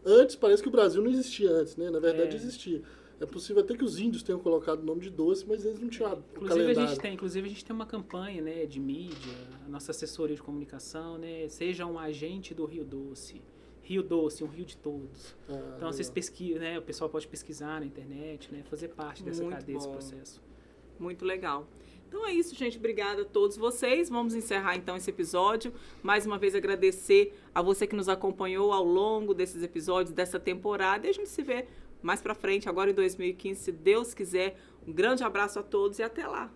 antes parece que o Brasil não existia antes, né? Na verdade existia. É possível até que os índios tenham colocado o nome de Doce, mas eles não tinham o calendário. Inclusive a gente tem uma campanha, né, de mídia, a nossa assessoria de comunicação, né, seja um agente do Rio Doce. Rio Doce, um rio de todos. Então vocês pesquisam, né, o pessoal pode pesquisar na internet, né, fazer parte dessa cadeia, desse processo. Muito legal. Então é isso, gente. Obrigada a todos vocês. Vamos encerrar então esse episódio. Mais uma vez agradecer a você que nos acompanhou ao longo desses episódios, dessa temporada. E a gente se vê mais pra frente, agora em 2015, se Deus quiser. Um grande abraço a todos e até lá.